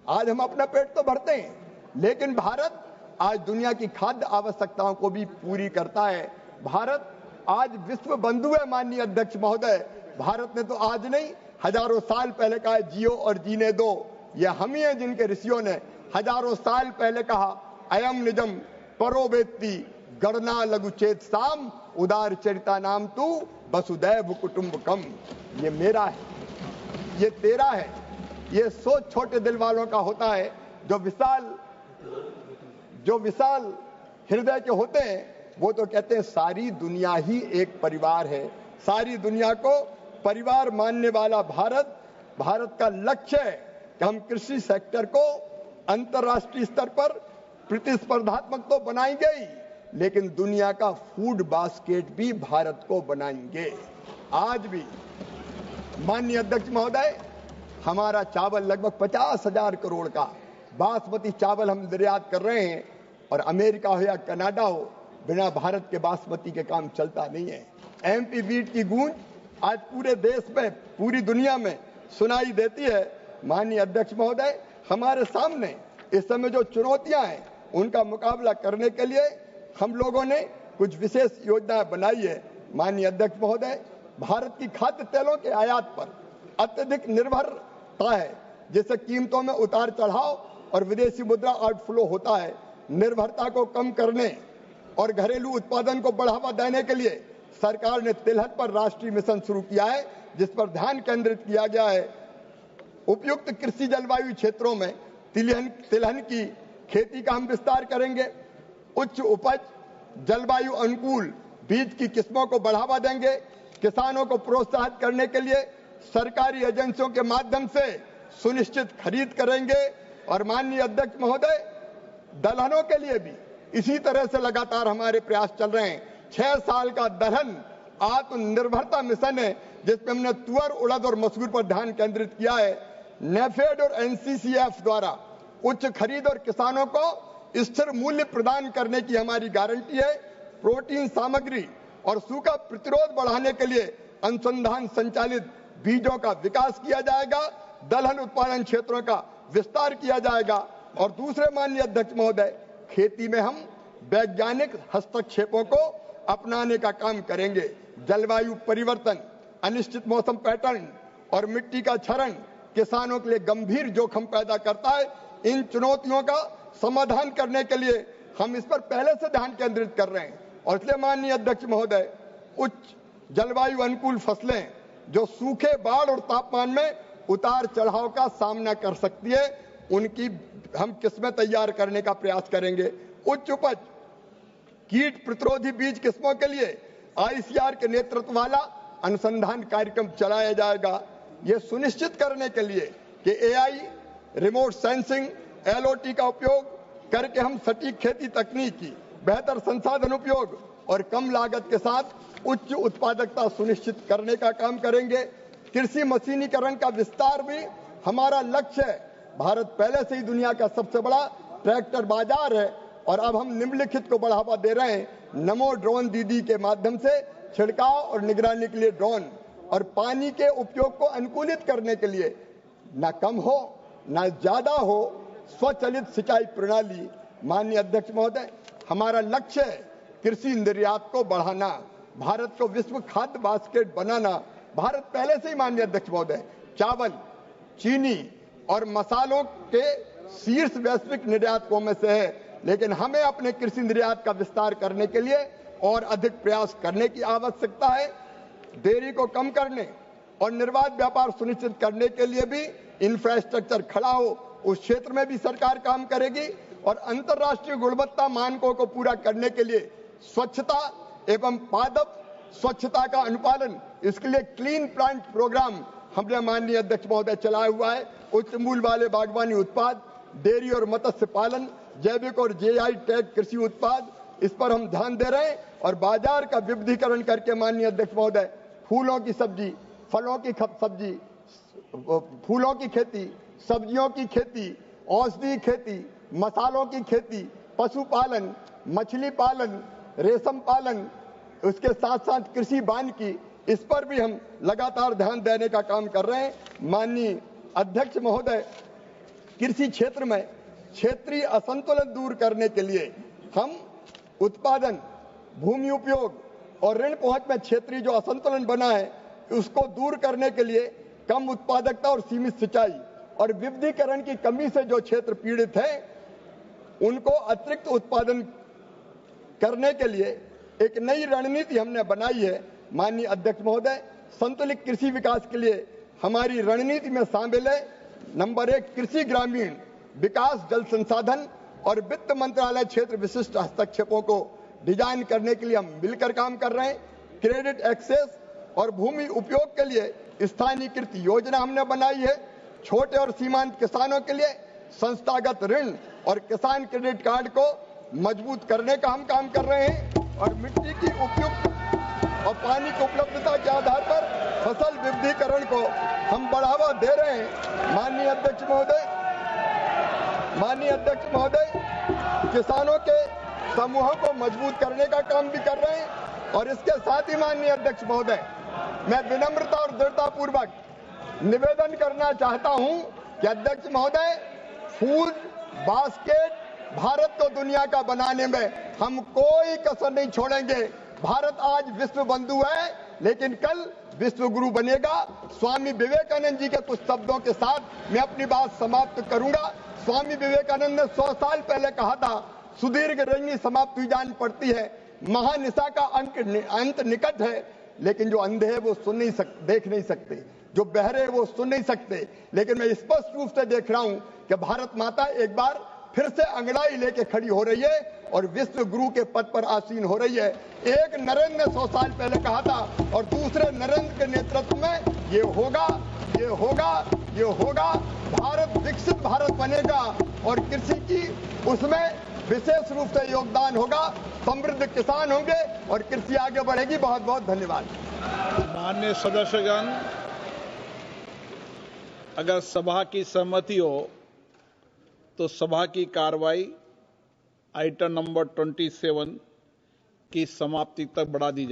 आज हम अपना पेट तो भरते हैं, लेकिन भारत आज दुनिया की खाद्य आवश्यकताओं को भी पूरी करता है। भारत आज विश्व बंधु है। माननीय अध्यक्ष महोदय, भारत ने तो आज नहीं, हजारों साल पहले कहा है, जियो और जीने दो। ये हम ही हैं जिनके ऋषियों ने हजारों साल पहले कहा, अयम निजम परो वेत्ति गणना लघुचेत साम उदार चरिता नाम तू वसुदैव कुटुंबकम। ये मेरा है, ये तेरा है, ये सोच छोटे दिल वालों का होता है, जो विशाल हृदय के होते हैं वो तो कहते हैं सारी दुनिया ही एक परिवार है। सारी दुनिया को परिवार मानने वाला भारत का लक्ष्य है कि हम कृषि सेक्टर को अंतर्राष्ट्रीय स्तर पर प्रतिस्पर्धात्मक तो बनाएंगे ही, लेकिन दुनिया का फूड बास्केट भी भारत को बनाएंगे। आज भी माननीय अध्यक्ष महोदय, हमारा चावल लगभग 50,000 करोड़ का बासमती चावल हम निर्यात कर रहे हैं, और अमेरिका हो या कनाडा हो, बिना भारत के बासमती के काम चलता नहीं है। एमपी वीट की गूंज आज पूरे देश में, पूरी दुनिया में सुनाई देती है। माननीय अध्यक्ष महोदय, हमारे सामने इस समय जो चुनौतियां हैं उनका मुकाबला करने के लिए हम लोगों ने कुछ विशेष योजनाएं बनाई है। माननीय अध्यक्ष महोदय, भारत की खाद्य तेलों के आयात पर अत्यधिक निर्भरता है, जिससे कीमतों में उतार चढ़ाव और विदेशी मुद्रा आउटफ्लो होता है। निर्भरता को कम करने और घरेलू उत्पादन को बढ़ावा देने के लिए सरकार ने तिलहन पर राष्ट्रीय मिशन शुरू किया है, जिस पर ध्यान केंद्रित किया गया है। उपयुक्त कृषि जलवायु क्षेत्रों में तिलहन की खेती का हम विस्तार करेंगे। उच्च उपज, जलवायु अनुकूल बीज की किस्मों को बढ़ावा देंगे। किसानों को प्रोत्साहित करने के लिए सरकारी एजेंसियों के माध्यम से सुनिश्चित खरीद करेंगे। और माननीय अध्यक्ष महोदय, दलहनों के लिए भी इसी तरह से लगातार हमारे प्रयास चल रहे हैं। 6 साल का दलहन आत्मनिर्भरता मिशन है, जिसमें हमने तुअर, उड़द और मसूर पर ध्यान केंद्रित किया है। नेफेड और एनसीसीएफ द्वारा उच्च खरीद और किसानों को स्थिर मूल्य प्रदान करने की हमारी गारंटी है। प्रोटीन सामग्री और सूखा प्रतिरोध बढ़ाने के लिए अनुसंधान संचालित बीजों का विकास किया जाएगा। दलहन उत्पादन क्षेत्रों का विस्तार किया जाएगा। और दूसरे माननीय अध्यक्ष महोदय, खेती में हम वैज्ञानिक हस्तक्षेपों को अपनाने का काम करेंगे। जलवायु परिवर्तन, अनिश्चित मौसम पैटर्न और मिट्टी का क्षरण किसानों के लिए गंभीर जोखिम पैदा करता है। इन चुनौतियों का समाधान करने के लिए हम इस पर पहले से ध्यान केंद्रित कर रहे हैं। और इसलिए माननीय अध्यक्ष महोदय, उच्च जलवायु अनुकूल फसलें जो सूखे, बाढ़ और तापमान में उतार चढ़ाव का सामना कर सकती है, उनकी हम किस्में तैयार करने का प्रयास करेंगे। उच्च उपज, कीट प्रतिरोधी बीज किस्मों के लिए आईसीआर के नेतृत्व वाला अनुसंधान कार्यक्रम चलाया जाएगा। यह सुनिश्चित करने के लिए कि एआई, रिमोट सेंसिंग, एलओटी का उपयोग करके हम सटीक खेती तकनीक की बेहतर संसाधन उपयोग और कम लागत के साथ उच्च उत्पादकता सुनिश्चित करने का काम करेंगे। कृषि मशीनीकरण का विस्तार भी हमारा लक्ष्य है। भारत पहले से ही दुनिया का सबसे बड़ा ट्रैक्टर बाजार है, और अब हम निम्नलिखित को बढ़ावा दे रहे हैं। नमो ड्रोन दीदी के माध्यम से छिड़काव और निगरानी के लिए ड्रोन, और पानी के उपयोग को अनुकूलित करने के लिए न कम हो न ज्यादा हो स्वचालित सिंचाई प्रणाली। माननीय अध्यक्ष महोदय, हमारा लक्ष्य है कृषि निर्यात को बढ़ाना, भारत को विश्व खाद्य बास्केट बनाना। भारत पहले से ही माननीय अध्यक्ष महोदय चावल, चीनी और मसालों के शीर्ष वैश्विक निर्यातकों में से है, लेकिन हमें अपने कृषि निर्यात का विस्तार करने के लिए और अधिक प्रयास करने की आवश्यकता है। देरी को कम करने और निर्बाध व्यापार सुनिश्चित करने के लिए भी इंफ्रास्ट्रक्चर खड़ा हो, उस क्षेत्र में भी सरकार काम करेगी। और अंतर्राष्ट्रीय गुणवत्ता मानकों को पूरा करने के लिए स्वच्छता एवं पादप स्वच्छता का अनुपालन, इसके लिए क्लीन प्लांट प्रोग्राम हमने माननीय अध्यक्ष महोदय चलाया हुआ है। उच्च मूल्य वाले बागवानी उत्पाद, डेयरी और मत्स्य पालन, जैविक और जीआई टैग कृषि उत्पाद, इस पर हम ध्यान दे रहे हैं। और बाजार का विविधीकरण करके माननीय अध्यक्ष महोदय फूलों की सब्जी, फलों की सब्जी, फूलों की खेती, सब्जियों की खेती, औषधि खेती, मसालों की खेती, पशुपालन, मछली पालन, रेशम पालन, उसके साथ साथ कृषि वानिकी, इस पर भी हम लगातार ध्यान देने का काम कर रहे हैं। माननीय अध्यक्ष महोदय, कृषि क्षेत्र में क्षेत्रीय असंतुलन दूर करने के लिए हम उत्पादन, भूमि उपयोग और ऋण पहुंच में क्षेत्रीय जो असंतुलन बना है उसको दूर करने के लिए कम उत्पादकता और सीमित सिंचाई और विविधीकरण की कमी से जो क्षेत्र पीड़ित है उनको अतिरिक्त उत्पादन करने के लिए एक नई रणनीति हमने बनाई है। माननीय अध्यक्ष महोदय, संतुलित कृषि विकास के लिए हमारी रणनीति में शामिल है नंबर 1 कृषि ग्रामीण विकास, जल संसाधन और वित्त मंत्रालय क्षेत्र विशिष्ट हस्तक्षेपों को डिजाइन करने के लिए हम मिलकर काम कर रहे हैं। क्रेडिट एक्सेस और भूमि उपयोग के लिए स्थानीयकृत योजना हमने बनाई है। छोटे और सीमांत किसानों के लिए संस्थागत ऋण और किसान क्रेडिट कार्ड को मजबूत करने का हम काम कर रहे हैं और मिट्टी की उपयुक्त और पानी की उपलब्धता के आधार पर फसल विविधीकरण को हम बढ़ावा दे रहे हैं। माननीय अध्यक्ष महोदय, किसानों के समूहों को मजबूत करने का काम भी कर रहे हैं और इसके साथ ही माननीय अध्यक्ष महोदय, मैं विनम्रता और दृढ़ता पूर्वक निवेदन करना चाहता हूं कि अध्यक्ष महोदय, फूड बास्केट भारत को दुनिया का बनाने में हम कोई कसर नहीं छोड़ेंगे। भारत आज विश्व बंधु है, लेकिन कल विश्व गुरु बनेगा। स्वामी विवेकानंद जी के कुछ शब्दों के साथ मैं अपनी बात समाप्त करूंगा। स्वामी विवेकानंद ने 100 साल पहले कहा था, सुदीर्घ रंगी समाप्त हुई जान पड़ती है, महानिशा का अंत निकट है, लेकिन जो अंधे हैं वो सुन नहीं सकते, देख नहीं सकते, जो बहरे हैं वो सुन नहीं सकते। लेकिन मैं स्पष्ट रूप से देख रहा हूं कि भारत माता एक बार फिर से अंगड़ाई लेके खड़ी हो रही है और विश्व गुरु के पद पर आसीन हो रही है। एक नरेंद्र ने 100 साल पहले कहा था और दूसरे नरेंद्र के नेतृत्व में ये होगा, ये होगा, ये होगा। भारत विकसित भारत बनेगा और कृषि की उसमें विशेष रूप से योगदान होगा। समृद्ध किसान होंगे और कृषि आगे बढ़ेगी। बहुत बहुत धन्यवाद। माननीय सदस्यगण, अगर सभा की सहमति हो तो सभा की कार्रवाई आइटम नंबर 27 की समाप्ति तक बढ़ा दी जाए।